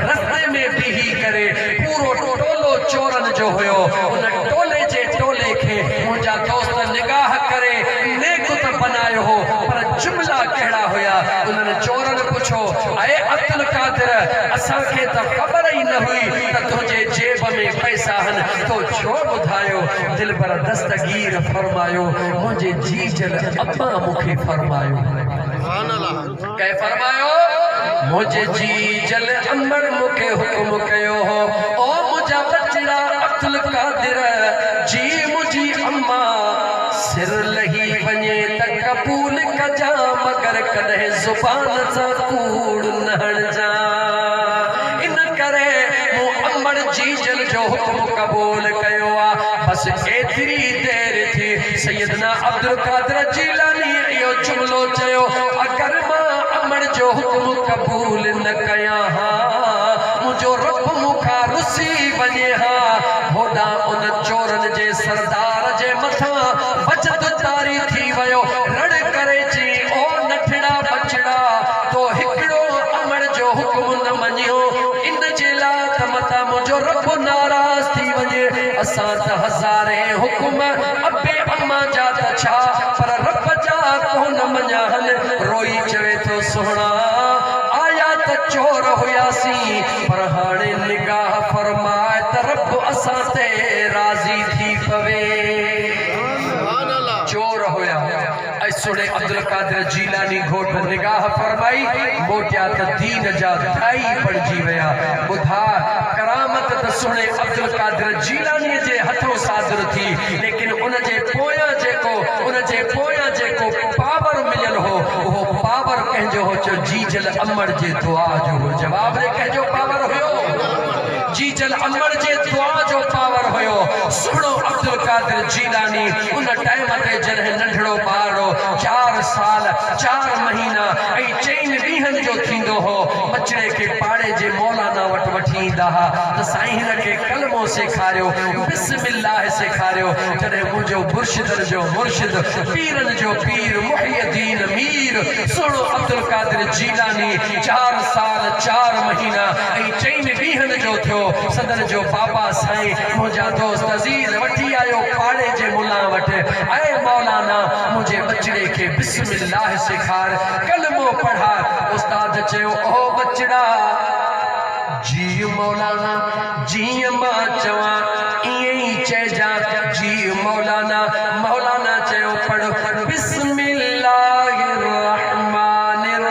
रस्ते में बीही करे पूरो टोलो चोरन जो हुयो उन टोले जे टोले खे मुंहिंजा दोस्त निगाह करे नेकुत बनायो हो पर जुमला कहिड़ा हुया उन्हनि चोरन पुछो अए अब्दुल कादिर असांखे त ख़बर ई न हुई त तुंहिंजे जेब में पैसा आहिनि तो छो ॿुधायो दिलबर दस्तगीर फरमायो मुंहिंजे जीजल अब्बा मूंखे फरमायो कंहिं फरमायो मुंहिंजे जीजल अमड़ मूंखे हुकुम कयो हो ओ मुंहिंजा बचड़ा अब्दुल कादिर जी मुंहिंजी अम्मा सिर लही वञे त कबूल कजा मगर कॾहिं ज़ुबान सां कूड़ न हणजा इन करे मूं अमड़ जीजल जो हुकुम क़बूल कयो आहे बस एतिरी देर थी सैयदना अब्दुल कादिर जीलानी इहो जुमलो चयो अगर मां अमड़ जो हुकुम क़बूल न कयां हा मुंहिंजो रब मूंखां रुसी वञे हा होॾां उन चोरन जे सरदार जे मथां बचत तारी थी वियो रड़ करे चई ओ नठड़ा बचड़ा तो हिकिड़ो अमड़ जो हुकुम न मञियो इन जे लाइ त मथां मुंहिंजो रब नाराज़ थी वञे असां त हज़ारे हुकुम अबे अम्मा जा त छा पर रब जा कोन मञा हल रोई चवे थो सुहिणा आया त चोर हुयासीं पर हाणे निगाह फरमाए त रब असां ते राज़ी थी पवे चोर हुया ऐं सोणे अब्दुल कादिर जीलानी घोट निगाह फरमाई मोटिया त दीन जा दाई बणिजी विया ॿुधा करामत त सोणे अब्दुल कादिर जीलानी जे हथों सादर थी लेकिन उन जे पोयां जेको पावर मिलियल हो उहो पावर कंहिंजो हो चो जीजल अमड़ जे दुआ जो हो जवाब ॾे कंहिंजो पावर हुयो जीजल अमड़ जे दुआ जो पावर हुयो सुहिणो अब्दुल कादिर जीलानी उन टाइम ते जॾहिं नंढड़ो ॿारो 4 साल 4 महीना ऐं 4 ॾींहंनि जो थींदो हो बचड़े खे पाड़े जे मौलाना वटि वठी ईंदा हुआ त साईं हिन खे कलमो सेखारियो बिस्मिल्लाह सेखारियो जॾहिं मुंहिंजो मुर्शिदनि जो मुर्शिद पीरनि जो पीर मुहियद्दीन मीर सुहिणो अब्दुल कादिर जीलानी 4 साल 4 महीना ऐं 4 ॾींहंनि जो थियो सदन जो बाबा साईं मुंहिंजा दोस्त अज़ीज़ वठी आयो पाड़े जे मुल्ला वटि ऐं मौलाना मुंहिंजे बचड़े खे बिस्मिल्लाह सेखार कलमो पढ़ा उस्ताद चयो ओ बचड़ा जी मौलाना जीअं मां चवां ईअं ई चइजां जी मौलाना मौलाना चयो पढ़ बिस्मिल्लाहिर रहमानिर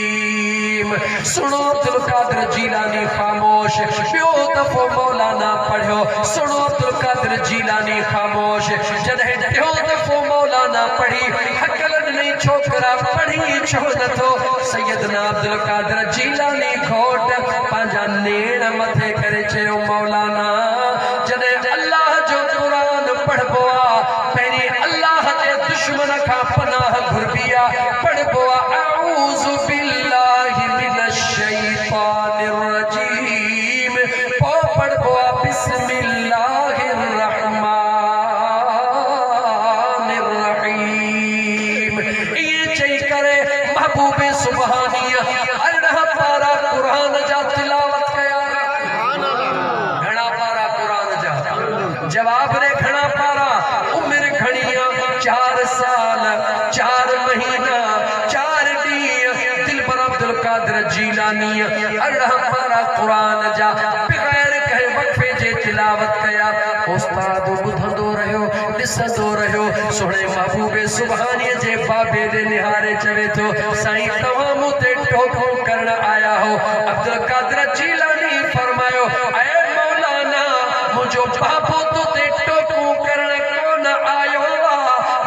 रहीम सुनो अब्दुल कादिर जीलानी खामोश ॿियो दफ़ो मौलाना पढ़ियो सुनो अब्दुल कादिर जीलानी खामोश जॾहिं ॿियो दफ़ो मौलाना पढ़ी हकल ॾिनई छोकिरा पढ़ी छो नथो सैयदना अब्दुल कादिर जीलानी घोट पंहिंजा नेण मथे करे चयो मौलाना जॾहिं अल्लाह जो क़ुरान पढ़बो आहे पहिरीं अल्लाह जे दुश्मन खां पनाह घुरबी आहे पढ़बो आहे अऊज़ु बिल्लाहि मिनश शैतानिर रजीम पोइ पढ़बो आहे बिस्मिल्लाहिर रहमानिर रहीम इहे चई करे महबूबे सुबहानी 18 पारा क़ुरान जा तिलावत कया घणा पारा क़ुरान जा जवाब ॾे घणा पारा उमिरि घणी 4 साल 4 महीना 4 ॾींहं दिलबर अब्दुल कादिर जीलानी 18 पारा क़ुरान जा बग़ैर कंहिं वक़फ़े जे तिलावत कया उस्ताद ॿुधंदो रहियो ॾिसंदो रहियो सुहिणे महबूबे सुबहानी जे बाबे ॾे निहारे चवे थो साईं तव्हां मूं ते टोको करण आया हो अब्दुल कादिर जीलानी फरमायो ऐ मौलाना मुंहिंजो बाबो तो ते टोको करण कोन आयो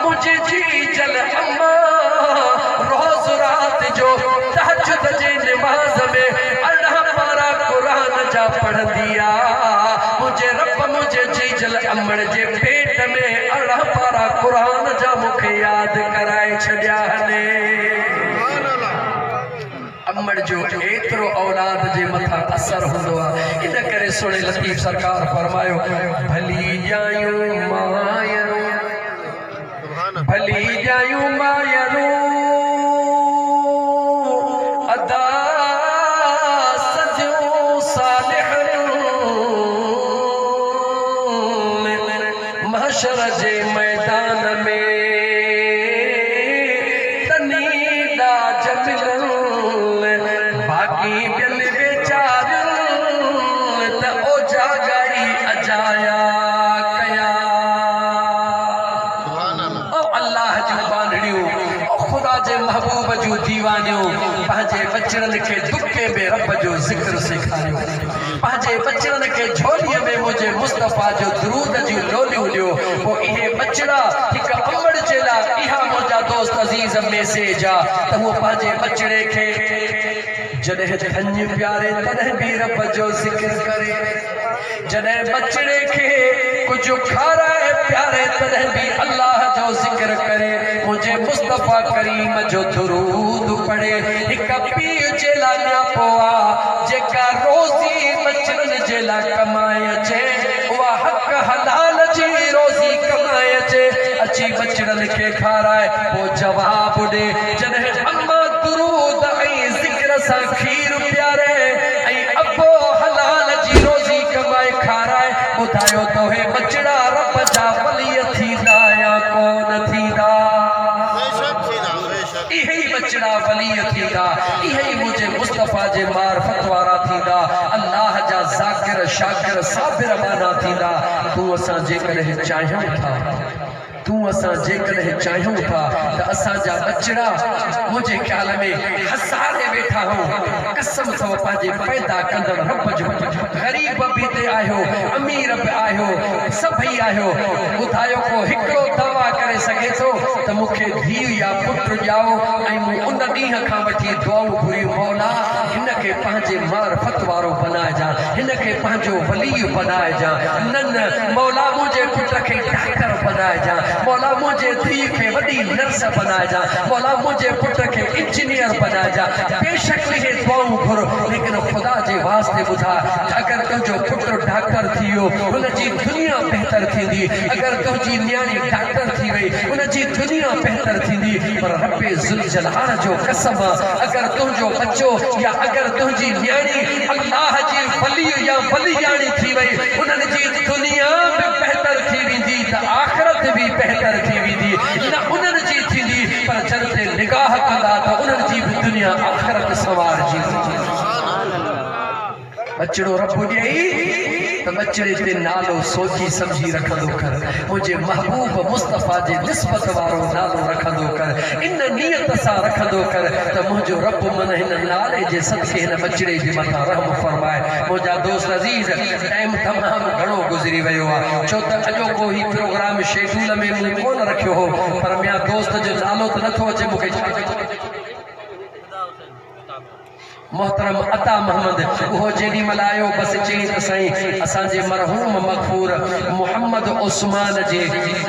मुंहिंजी जीजल अम्मा रोज़ रात जो तहज्जुद जे नमाज़ में 18 पारा क़ुरान जा पढ़ंदी आहे मुझे रब मुझे जीजल अमड़ जे पेट में अड़ा पारा कुरान जा मुखे याद कराए छड़िया ने अमड़ जो एतरो औलाद जे मथा असर हुंदो आ इन करे सोने लतीफ सरकार फरमायो भली जायूं मायरू अदा सजो सालिह महशर जे मैदान में तनीदा जमिल बाकी बिल बेचार त ओ जागाई अजाया कया ओ अल्लाह जो बांधड़ियों ओ खुदा जे महबूब जो दीवानियों पंहिंजे बचड़न के दुखे में रब जो जिक्र सेखारियो पंहिंजे बचड़न के झोलीअ में मुझे मुस्तफा जो दरूद जी लोलियूं ॾियो वो इहे बचड़ा हिक अमड़ जे लाइ इहा मुंहिंजा दोस्त अज़ीज़ मैसेज आ त वो पंहिंजे बचड़े के जॾहिं धन्य प्यारे तॾहिं भी रब जो जिक्र करे जॾहिं बचड़े के कुछ खाराए प्यारे तॾहिं भी अल्लाह जो जिक्र करे मुझे मुस्तफा करीम जो दरूद पढ़े हिक पीउ जे लाइ न्यापो आ जेका रोज़ी बचड़न जे लाइ कमाए अचे उहा हक़ हलाल जी रोज़ी कमाए अचे अची बचड़न के खाराए पोइ जवाब ॾे जॾहिं अम्मा दरूद ऐं ज़िक्र सां खीर प्यारे ऐं अबो हलाल जी रोज़ी कमाए खाराए ॿुधायो तो हे बचड़ा रब जा वली थींदा या कोन थींदा इहे ई बचड़ा वली थींदा इहे ई मुझे मुस्तफा जे मार्फत वारा थींदा अल्लाह जा ज़ाकिर शाकिर साबिर माना थींदा तू असां जेकॾहिं चाहियूं था तू असां जेकॾहिं चाहियूं था त असांजा बचड़ा मुझे ख्याल में हसारे वेठा हो कसम अथव पंहिंजे पैदा कंदड़ रब जो ग़रीब बि ते आहियो अमीर बि आहियो सभई आहियो ॿुधायो को हिकिड़ो दवा करे सघे थो त मूंखे धीउ या पुट ॼाओ ऐं मूं उन ॾींहं खां वठी दुआऊं घुरियूं मौला हिन खे पंहिंजे मार्फत वारो बनाइजां हिन खे पंहिंजो वली बनाइजां न न मौला मुंहिंजे पुट खे डॉक्टर बनाइजां मौला मुझे धीउ खे वॾी नर्स बनाइजां मौला मुझे पुट खे इंजीनियर बनाइजां बेशक इहे दुआऊं घुर लेकिन खुदा जे वास्ते ॿुधा अगर तुंहिंजो पुट डॉक्टर थी वियो हुनजी दुनिया बहितर थींदी अगर तुंहिंजी न्याणी डॉक्टर थी वई हुनजी दुनिया बहितर थींदी पर रब्बे ज़ुल जलाल जो कसम अगर तुंहिंजो बच्चो या अगर तुंहिंजी न्याणी अल्लाह जी वली या वलियाणी थी वई हुननि जी दुनिया बि बहितर थी वेंदी त आख़िरत भी बेहतर थी वेंदी न उन्हनि जी थींदी पर जन ते निगाह कंदा त उन्हनि जी भी दुनिया आख़िरत संवारजी बचड़ो रब ॾेई त बचड़े ते नालो सोची समझी रखंदो कर मुझे महबूब मुस्तफा जे निस्बत वारो नालो रखंदो कर इन नियत सां रखंदो कर त मुंहिंजो रब मन हिन नाले जे सदके हिन बचड़े जे मथां रहम फरमाए मुंहिंजा दोस्त अज़ीज़ टाइम तमामु घणो गुज़री वियो आहे छो त अॼोको ही प्रोग्राम शेड्यूल में मूं कोन रखियो हो पर मुंहिंजा दोस्त जो नालो त नथो अचे मूंखे मोहतरम अता मोहम्मद वो जेडी मलायो बस चई त साईं असांजे मरहूम मगफूर मोहम्मद उस्मान जे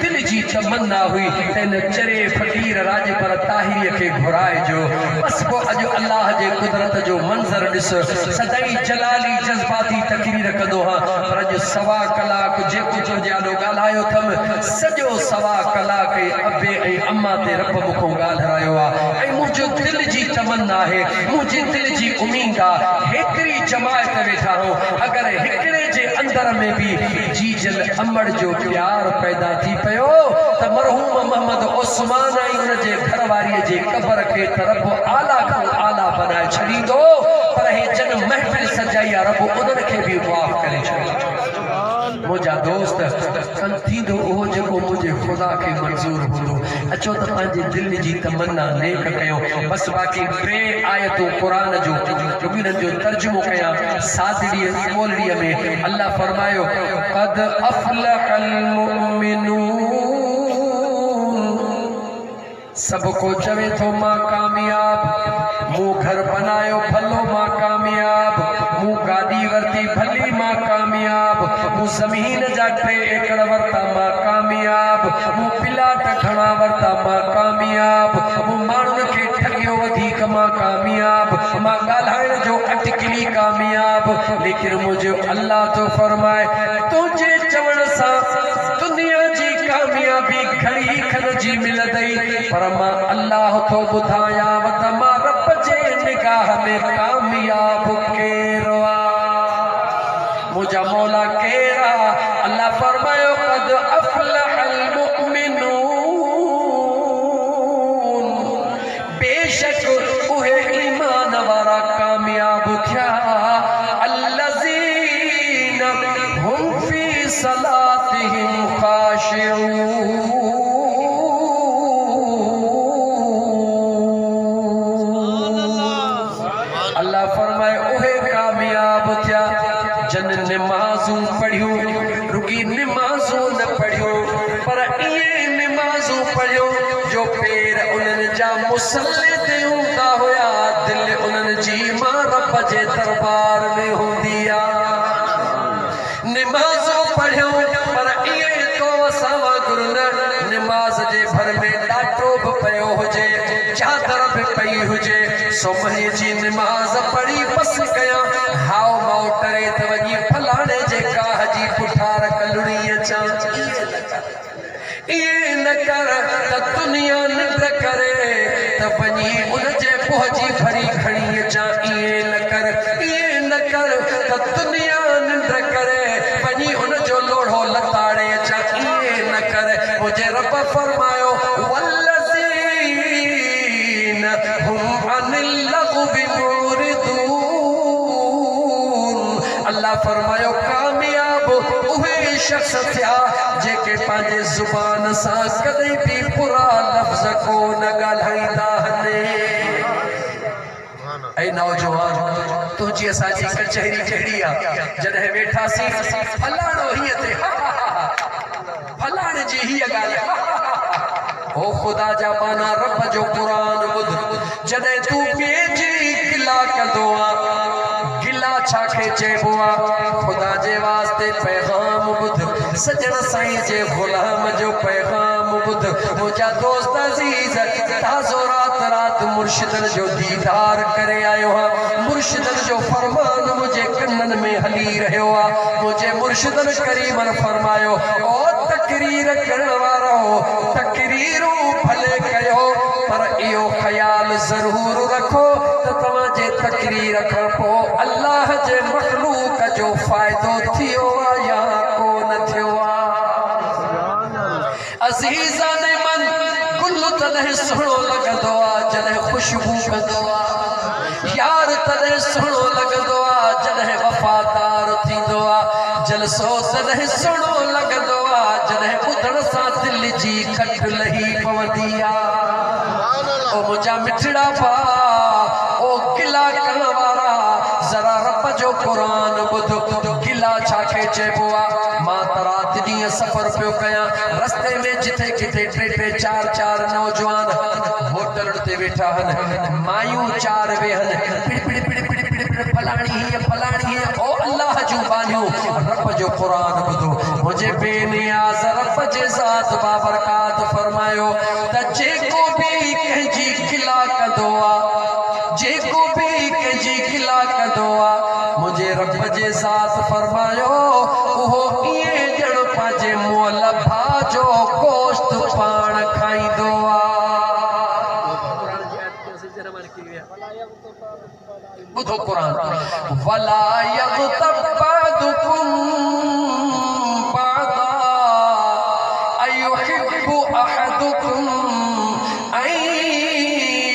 दिल जी तमन्ना हुई तन चरे फकीर राजपर ताहिरी के घुराए जो बस वो अज अल्लाह जे कुदरत जो मंजर दिस सदाई जलाली जज्बाती तकरीर कंदो हां पर अज सवा कलाक जे कुछ जानो गालायो थम सजो सवा कलाक अबे ए अम्मा ते रब मुखो गालायो आ ए मुजो दिल जी तमन्ना है मुझे दिल जी उम्मीद आ हेकरी जमात वेठा हो अगर हिकड़े जे अंदर में भी जीजल अमड़ जो प्यार पैदा थी पयो त मरहूम मोहम्मद उस्मान आई उन जे घरवारी जे कब्र के तरफ आला खां आला बनाए छड़ींदो पर हे जन महफिल सजाई रब उन के भी माफ करे छड़ींदो मुझा दोस्त कल थींदो उहो जेको मुझे खुदा के मंजूर हुंदो अचो त पंहिंजे दिल जी तमन्ना नेक कयो बस बाकी टे आयतूं कुरान जो जो तर्जुमो कया सादड़ी मोलड़ी में अल्लाह फरमायो कद अफलहल मुमिनून सबको चवे थो मां कामयाब। मूं घर बनायो भलो मां कामयाब। मूं गाड़ी वरती भली मां कामयाब। मूं ज़मीन जा 3 एकड़ वरता मां कामयाब। मूं प्लाट घणा वरता मां कामयाब। मूं माण्हुनि खे ठगियो वधीक मां कामयाब। मां ॻाल्हाइण जो अटकली कामयाब। लेकिन मुझे अल्लाह तो फरमाए तुझे चवण सां दुनिया जी कामयाबी घड़ी खन जी मिलदई, पर मां अल्लाह तो बुधाया त मां रब जे निगाह में कामयाब केरो आ। मुझा मौला केरा? अल्लाह फरमायो कद अफलहल मुमिनून, बेशक उहे ईमान वारा कामयाब थिया। अल्लज़ीना हुम फी सलातिहिम खाशिऊन। अल्लाह फरमाए उहे कामयाब थिया जन नमाज़ूं पढ़ियो, रुकी नमाज़ूं न पढ़ियो, पर इहे नमाज़ूं पढ़ियो जो पेर उन्हनि जा मुसल्ले ते हूंदा हुया, दिल उन्हनि जी मां रब जे दरबार में हूंदी आ। नमाज़ूं पढ़ियो पर इहे तो असां वांगुरु न नमाज़ जे भर में ॾाटो बि पियो हुजे, चादर बि पई हुजे, सुबह जी नमाज़ पढ़ी बस कया हाउ माउ करे त वञी फलाणे जे गाह जी पुठार कलड़ी अचां। इहे न कर त दुनिया निंड करे त वञी उन जे पोह जी भरी खणी अचां। इहे न कर, इहे न कर त दुनिया निंड करे वञी उन जो लोढ़ो लताड़े अचां। इहे न कर। मुझे रब फरमायो अल्लाह फरमायो कामयाब उहे शख्स थिया जेके पंहिंजे ज़ुबान सां कदे भी बुरा लफ्ज़ को न ॻाल्हाईंदा आहिनि। ऐं नौजवान तुंहिंजी असांजी कचहरी कहिड़ी आहे? जॾहिं वेठासीं फलाणो हीअं ते फलाणे जी हीअ ॻाल्हि ओ ख़ुदा जा माना रब जो क़ुरान ॿुध। जॾहिं तूं ॿिए जी गिला कंदो आहे, गिला छाखे चइबो आहे? ख़ुदा जे वास्ते पैगाम ॿुध, सजण साईं जे ग़ुलाम जो पैगाम ॿुध। मुंहिंजा दोस्त अज़ीज़ ताज़ो रात रात मुर्शिदन जो दीदार करे आयो आहे। मुर्शिदन जो फरमान मुझे कन्नन में हली रहियो आहे। मुझे मुर्शिदन करीमन फरमायो ओ तकरीर करण वारो तकरीरूं भले कयो, पर इहो ख़्याल ज़रूर रखो त तव्हां जे तकरीर खां पोइ अल्लाह जे मखलूक जो फ़ाइदो थियो आहे या कोन थियो आहे। अज़ीज़ान मन गुल तॾहिं सुहिणो लॻंदो आहे जॾहिं ख़ुशबू कंदो आहे। यार तॾहिं सुहिणो लॻंदो आहे जॾहिं वफ़ादार थींदो आहे। जलसो तॾहिं सुहिणो लॻंदो आहे जॾहिं ॿुधण सां दिलि जी खट लही पवंदी आहे। ओ मुंहिंजा मिठड़ा भाउ, ओ गिला करण वारा, ज़रा रब जो क़ुरान ॿुध। गिला छाखे चइबो आहे? मां त राति ॾींहं सफ़र पियो कयां, रस्ते में जिथे किथे 3-3 4-4 नौजवान होटल ते वेठा आहिनि, मायूं 4 वेहनि, फलाणी हीअ फलाणी हीअ। ओ अल्लाह जूं बानियूं, रब जो क़ुरान ॿुधो। मुंहिंजे बेनियाज़ रब जे ज़ात बाबरकात फरमायो त जेको बि कंहिंजी गिला कंदो आहे, जेको बि कंहिंजी गिला कंदो आहे, मुंहिंजे रब जे ज़ात फरमायो उहो ईअं ॼण पंहिंजे मुअल भाउ जो गोश्त पाण खाईंदो आहे। ॿुधो क़ुरान, वला यग़्तब बअदुकुम बअदा अयुहिब्बु अहदुकुम अन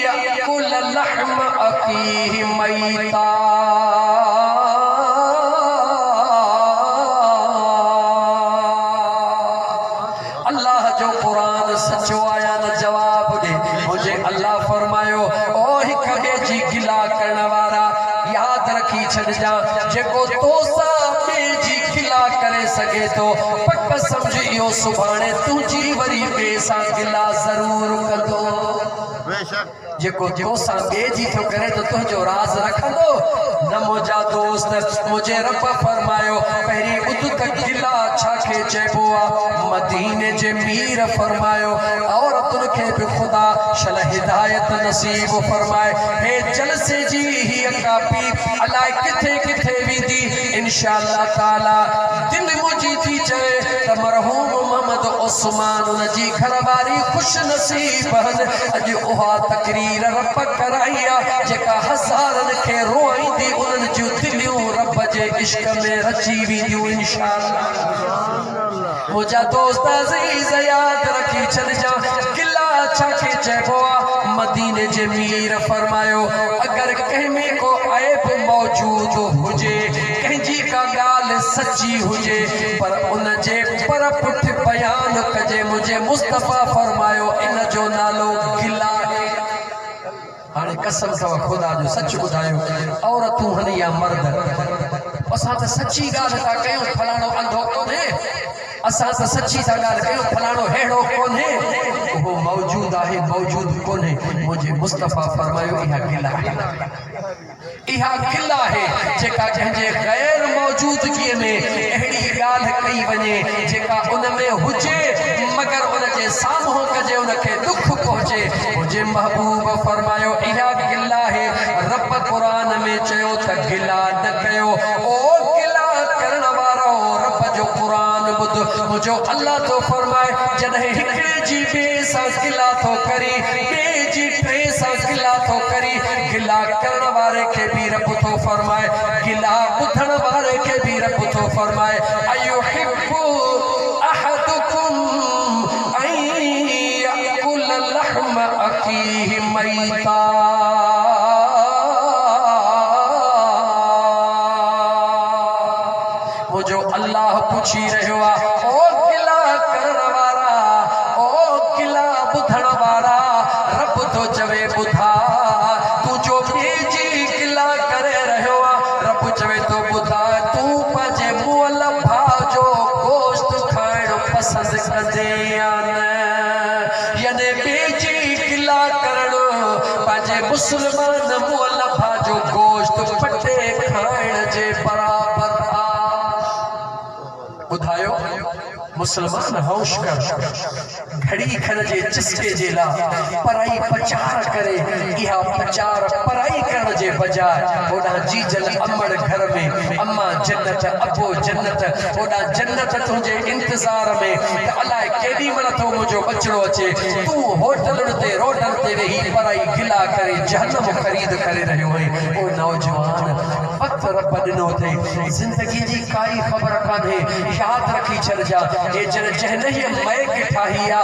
यअकुल लहम अखीहि मैता। अल्लाह जो क़ुरान सचो आया न जवाब दे। मुझे अल्लाह फरमायो ओ हिक ॿिए जी गिला करण वारा, याद रखी छॾिजां जेको तोसां ॿिए जी गिला करे सघे थो, पक सम्झ इहो सुभाणे तुंहिंजी वरी ॿिए सां गिला ज़रूर कंदो। जेको तोसां बेजी थो करे तो तुझो राज रखंदो न मुझा दोस्त मुझे रब फरमायो पहिरी उद तक गिला छाके चइबो आ मदीने जे मीर फरमायो औरतुन खे भी खुदा शल हिदायत नसीब फरमाए हे जलसे जी ही कापी अलाए किथे किथे विधी इंशाअल्लाह ताला दिल मुझी थी चए त मरहूम मोहम्मद उस्मान जी घरवारी खुश नसीब अज उहा तकरीर रब कराइया जेका हज़ारन खे रोईंदी उन्हनि जूं दिलियूं रब जे इश्क में रची वेंदियूं इंशाअल्लाह। मुझा दोस्त अज़ीज़ याद रखी छॾिजां गिला छाखे चइबो आहे मदीने जे मीर फरमायो अगर कंहिं में को ऐब मौजूद हुजे कंहिंजी का ॻाल्हि सची हुजे पर उन जे पर पुठ बयान कजे मुझे मुस्तफ़ा फरमायो इन जो नालो गिला हाणे कसम अथव खुदा जो सच ॿुधायो औरतूं हन या मर्द असां त सची ॻाल्हि था कयूं फलाणो अंधो कोन्हे असां त सची था ॻाल्हि कयूं फलाणो अहिड़ो कोन्हे उहो मौजूद आहे मौजूद कोन्हे मुंहिंजे मुस्तफ़ा फरमायो इहा गिला आहे जेका कंहिंजे गैर मौजूदगीअ में अहिड़ी ॻाल्हि कई वञे जेका उन में हुजे मगर उन जे साम्हूं कजे उनखे दुख पहुचे मुंहिंजे महबूब फरमायो इहा गिला आहे रब क़ुरान में चयो त गिला न कयो ओ गिला करण वारो रब जो क़ुरान ॿुध मुंहिंजो अल्लाह तो फरमाए जॾहिं हिकिड़े जी ॿिए सां गिला थो करी ॿिए जी टे सां गिला थो करी गिला करण वारे खे बि रब थो फरमाए गिला ॿुधण वारे खे बि रब थो फरमाए अयुहिब्बु अहदुकुम अन यअकुल लहम अखीहि मैता मुझो अल्लाह पूछी रहियो आहे ओ गिला करण वारा ओ गिला ॿुधण वारा रब तो चवे ॿुधा तू जो ॿिए जी गिला करे रहियो आहे रब चवे तो ॿुधा तूं पंहिंजे मुअल भाउ जो गोश्त खाइण पसंदि कंदे या न याने ॿिए जी गिला करण पंहिंजे मुस्लमान मुअल भाउ जो गोश्त पटे खाइण जे बराबर ॿुधायो मुसलमान होश कर घड़ी खन जे चिस्के जे ला पराई प्रचार करे इहा प्रचार पराई करण जे बजाय ओडा जीजल अमड़ घर में अम्मा जन्नत अबो जन्नत ओडा जन्नत तुझे इंतजार में त अलाए केडी मन तो मुझो बचड़ो अचे तू होटल ते रोडन ते रही पराई गिला करे जहन्नम खरीद करे रहियो है ओ नौजवान वक्त रब दिनो थे जिंदगी जी काई खबर कान्हे याद रखी चल जा ए जन नहीं मैक ठाही आ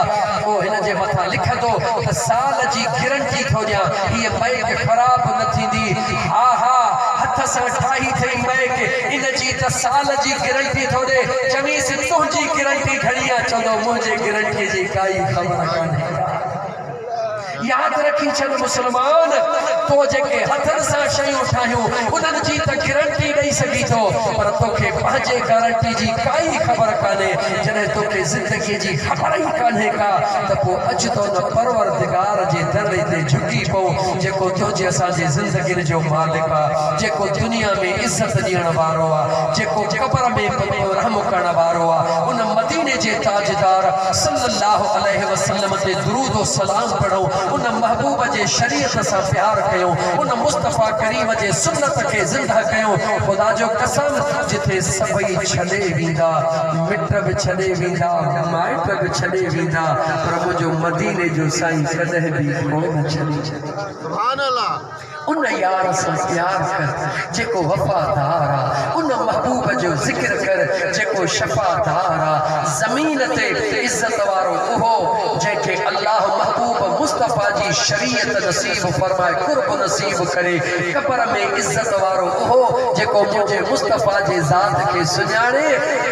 ओ हिन जे मथा लिखंदो त साल जी गारंटी थो ॾियां हीअ मैक ख़राब न थींदी हा हा हथ सां ठाही थई मैक इन जी त साल जी गारंटी थो ॾे चवीसि तुंहिंजी गारंटी घणी आहे चवंदो मुंहिंजे गारंटी जी काई ख़बर कान्हे याद रखी छॾ मुसलमान तो जेके हथन सां शयूं ठाहियूं उन्हनि जी त गारंटी ॾेई सघी थो पर तोखे पंहिंजे गारंटी जी काई ख़बर कान्हे जॾहिं तोखे ज़िंदगीअ जी ख़बर ई कान्हे का त पोइ अचु तो न परवरदिगार जे दर ते झुकी पऊं जेको तुंहिंजे असांजे ज़िंदगीअ जो मालिक आहे जेको दुनिया में इज़त ॾियण वारो आहे जेको क़बर में रहम करण वारो आहे उन मदीने जे ताजदार सल्लल्लाहु अलैहि वसल्लम ते दुरूद व सलाम पढ़ूं उन महबूब जे शरीयत सां प्यार कयो उन मुस्तफ़ा करीम जे सुन्नत खे ज़िंदा कयो खुदा जो कसम जिथे सभई छॾे वेंदा मिट बि छॾे वेंदा माइट बि छॾे वेंदा पर मुंहिंजो मदीने जो साईं कॾहिं बि कोन छॾी सुभान अल्लाह उन यार सां प्यार कर जेको वफ़ादार आहे उन महबूब जो ज़िक्र कर जेको शफ़ादार आहे ज़मीन ते इज़त वारो उहो जंहिंखे अल्लाह महबूब मुस्तफ़ा जी शरीयत नसीब फरमाए कुर्ब नसीब करे क़बर में इज़त वारो उहो जेको मुंहिंजे मुस्तफ़ा जे ज़ात खे सुञाणे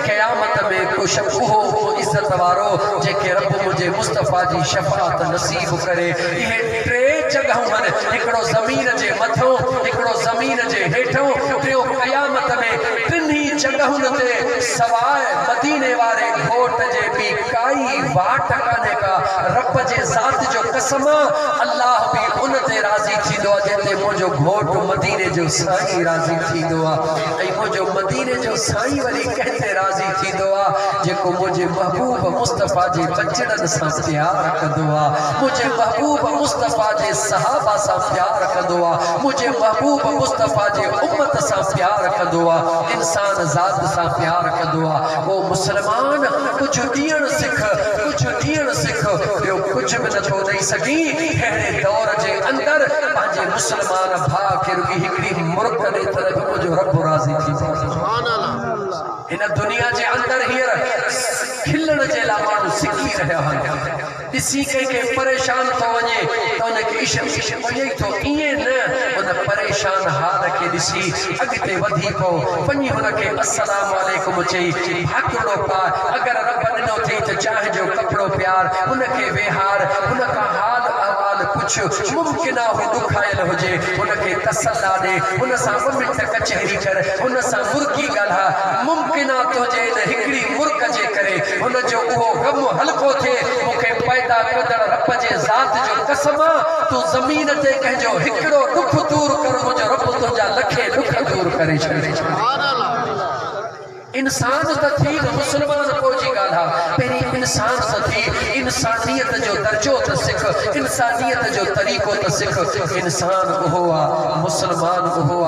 क़यामत में कुश उहो इज़त वारो जेके रब मुंहिंजे मुस्तफ़ा जी शफ़ाअत नसीब करे इहे टे जगहूं आहिनि हिकिड़ो ज़मीन जे मथों हिकिड़ो ज़मीन जे हेठों टियों क़यामत में टिन्ही जगहुन ते सवाए मदीने वारे घोट जे भी काई वाट काने का रब जे ज़ात जो कसम अल्लाह भी उन ते राज़ी थींदो जेते मुंहिंजो घोट मदीने जो साईं राज़ी थींदो ऐं मुंहिंजो मदीने जो साईं वरी कहते राज़ी थींदो जेको मुंहिंजे महबूब मुस्तफ़ा जे बचड़नि सां प्यार कंदो मुंहिंजे महबूब मुस्तफ़ा जे सहाबा सां प्यार कंदो मुंहिंजे महबूब मुस्तफ़ा जे उम्मत सां प्यार कंदो इंसान ज़ात सां प्यार कंदो वो मुसलमान कुछ ॾियण सिख कुछ ॾियण सिख ॿियो कुछ भी नथो ॾेई सघी अहिड़े दौर जे अंदर पंहिंजे मुसलमान भाउ खे रुॻी हिकिड़ी मुर्क ॾे त मुंहिंजो रब राज़ी थी इन दुनिया जे अंदर हींअर खिलण जे लाइ माण्हू सिखी रहिया आहिनि ॾिसी कंहिंखे परेशान थो वञे त उनखे इश्क वञे थो ईअं न उन परेशान हाल खे ॾिसी अॻिते वधी पओ वञी हुनखे अस्सलाम वालेकुम चई भाकड़ो पाए अगरि रब ॾिनो अथई त चांहि जो कपिड़ो प्यार उनखे वेहार उनखां हाल अहवाल कुझु मुमकिन आहे हू ॾुखायल हुजे उनखे तसल्ला ॾे उन सां ॿ मिंट कचहरी कर उन सां मुर्गी ॻाल्हा मुमकिन आहे तुंहिंजे इन हिकिड़ी मुर्क जे करे हुनजो उहो ग़म हल्को थिए मूंखे पैदा कंदड़ रब जे ज़ात जो कसम तूं ज़मीन ते कंहिंजो हिकिड़ो ॾुख दूर कर मुंहिंजो रब तुंहिंजा लखे ॾुख दूर करे छॾे इंसान त थी न मुसलमान पहुची ॻाल्हि पहिरीं इंसान त थी इंसानियत जो दर्जो त सिख इंसानियत जो तरीक़ो त सिख इंसान उहो मुसलमान उहो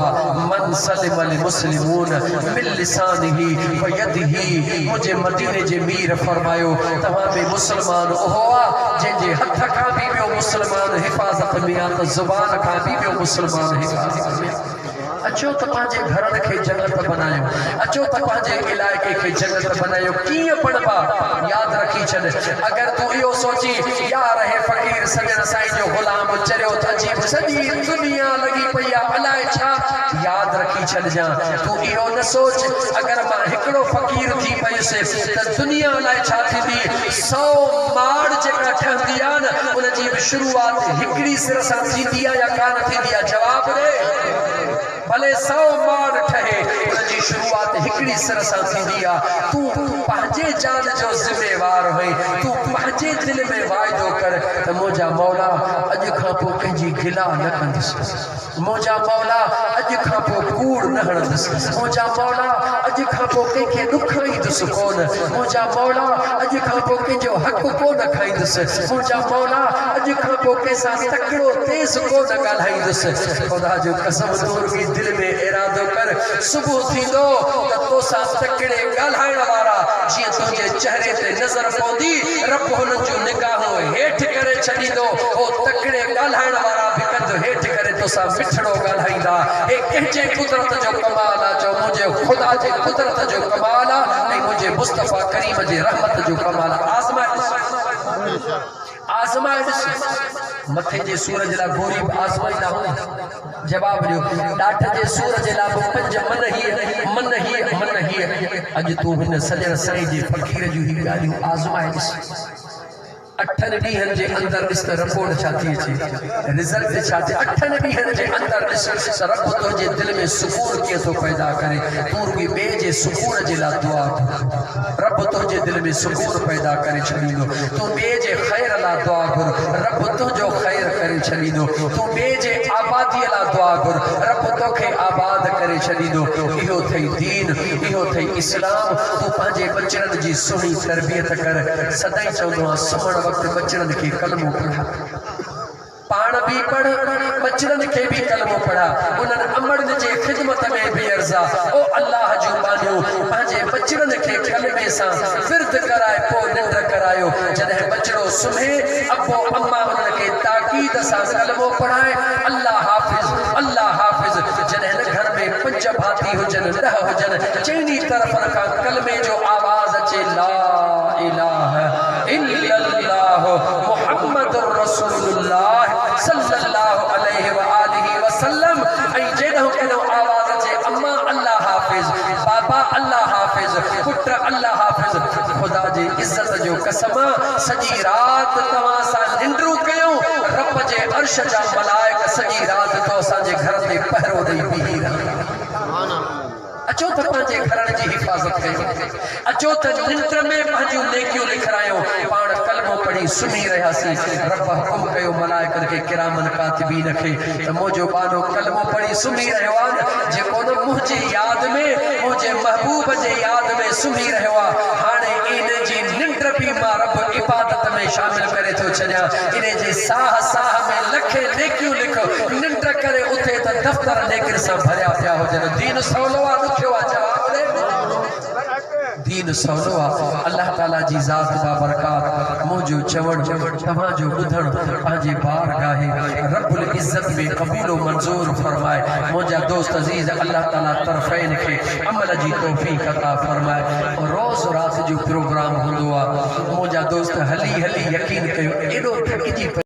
मन सलिमल मुस्लिमून मिन लिसानिही व यदिही मुझे मदीने जे मीर फरमायो तव्हां में मुसलमान उहो जंहिंजे हथ खां बि ॿियो मुसलमान हिफ़ाज़त में आहे त ज़ुबान खां बि ॿियो मुसलमान हिफ़ाज़त में अचो त पंहिंजे घरनि खे जन्नत बनायो अचो त पंहिंजे इलाइक़े खे जन्नत बनायो कीअं पढ़बा यादि रखी छॾ अगरि तूं इहो सोची यार हे फ़क़ीर सजण साईं जो ग़ुलाम चरियो त अजीब सॼी दुनिया लॻी पई आहे अलाए छा यादि रखी छॾजांइ तूं इहो न सोच अगरि मां हिकिड़ो फ़क़ीर थी पयुसि त दुनिया अलाए छा थींदी 100 माड़ जेका ठहंदी आहे न उनजी बि शुरूआत हिकिड़ी सिर सां थींदी आहे या कान थींदी आहे जवाबु ॾे भले 100 माड़ ठहे उनजी शुरूआत हिकिड़ी सिर सां थींदी आहे तूं पंहिंजे जान जो ज़िम्मेवार हुई तूं पंहिंजे दिलि में वाइदो कर त मुंहिंजा मौला अॼु खां पोइ कंहिंजी गिला न कंदुसि मुंहिंजा मौला अॼु खां पोइ कूड़ न हणंदुसि मुंहिंजा मौला अॼु खां पोइ कंहिंखे ॾुख ईंदुसि कोन मुंहिंजा मौला अॼु खां पोइ कंहिंजो हक़ कोन खाईंदुसि मुंहिंजा मौला अॼु खां पोइ कंहिंसां तकिड़ो तेज़ कोन ॻाल्हाईंदुसि ख़ुदा जो कसम दूर की दिल में इरादो कर सुबुह थींदो त तोसां तकिड़े ॻाल्हाइण वारा जीअं तुंहिंजे चेहरे ते नज़र पवंदी रब हुननि जूं निगाहूं हेठि करे छॾींदो हो तकिड़े ॻाल्हाइण वारा बि कंधु हेठि करे तोसां मिठड़ो ॻाल्हाईंदा हे कंहिंजे कुदरत जो कमाल आहे चओ मुंहिंजे ख़ुदा जे कुदरत जो कमाल आहे ऐं मुंहिंजे मुस्तफ़ा करीम जे रहमत जो कमाल आहे आज़माए ॾिस मथे जे सूर जे लाइ गोरी बि आज़माईंदा हो जवाब ॾियो ॾाठ जे सूर जे लाइ बि पंज मन हीअ अॼु तूं हिन सॼण साईं जे फ़क़ीर जूं ही ॻाल्हियूं आज़माए ॾिस 8 ॾींहनि जे अंदरि ॾिस त रिपोर्ट छा थी अचे रिज़ल्ट छा थिए 8 ॾींहनि जे अंदरि ॾिस त रब तुंहिंजे दिलि में सुकून कीअं थो पैदा करे तूं रुॻी ॿिए जे सुकून जे लाइ दुआ रब तुंहिंजे दिलि में सुकून पैदा करे छॾींदो तूं ॿिए जे ख़ैर लाइ दुआ घुर रब तुंहिंजो ख़ैर करे छॾींदो तूं ॿिए जे आबादीअ लाइ दुआ घुर रब तोखे आबाद करे छॾींदो इहो अथई दीन इहो अथई इस्लाम तूं पंहिंजे बचड़नि जी सुहिणी तरबियत कर सदाईं चवंदो आहे सुम्हण वक़्तु बचड़नि खे कलमो पढ़ा पाण भी पढ़ बचड़नि खे भी कलमो पढ़ा उन्हनि अमड़नि जे ख़िदमत में भी अर्ज़ा ओ अल्लाह जूं बानियूं पंहिंजे बचड़नि खे कलमे सां विर्द कराए पोइ निंड करायो जॾहिं बचड़ो सुम्हे अबो अम्मा उन्हनि खे ताक़ीद सां कलमो पढ़ाए अल्लाह हाफ़िज़ जॾहिं घर में 5 भाती हुजनि 10 हुजनि चइनी तरफ़नि खां कलमे जो आवाज़ अचे ला इलाहा इल्लल्लाह मुहम्मदुर रसूलुल्लाह सल्लल्लाहु अलैहि व आलिहि वसल्लम ऐं जेॾो केॾो आवाज़ अचे अम्मा अल्लाह हाफ़िज़ बाबा अल्लाह हाफ़िज़ पुट अल्लाह हाफ़िज़ ख़ुदा जी इज़्ज़त जो कसम सॼी रात तव्हां सां निंड्रू कयूं रब जे अर्श जा मलाइक सॼी रात तो असांजे घर ते पहरो ॾेई बीही रहिया अचो त पंहिंजे घरनि जी हिफ़ाज़त कयो, अचो त निंड में पंहिंजूं नेकियूं लिखायो। पाण कलमो पढ़ी सुम्ही रहियासीं, रब हुकुम कयो मलाइकनि खे किरामन कातिबीन खे त मुंहिंजो बानो कलमो पढ़ी सुम्ही रहियो आहे न, जेको न मुंहिंजे यादि में मुंहिंजे महबूब जे यादि में सुम्ही रहियो आहे। हाणे इन जी निंड बि मां रब इबादत में शामिल करे थो छॾियां। इन जे साह साह में लखे नेकियूं लिखो, निंड करे उथे त दफ़्तर नेकिन सां भरिया पिया हुजनि। दीन सवलो आहे, ॾुखियो आहे? जवाब ॾे। दीन सवलो आहे। अल्लाह ताला जी ज़ात बाबरकात मुंहिंजो चवण तव्हांजो ॿुधण पंहिंजे बारगाहे रब्बुल इज़्ज़त में क़बूल मंज़ूर फरमाए। मुंहिंजा दोस्त अज़ीज़, अल्लाह ताला तरफ़ैन खे अमल जी तौफ़ीक़ अता फरमाए। रोज़ रात जो प्रोग्राम हूंदो आहे, मुंहिंजा दोस्त हली हली यकीन कयो एॾो थकिजी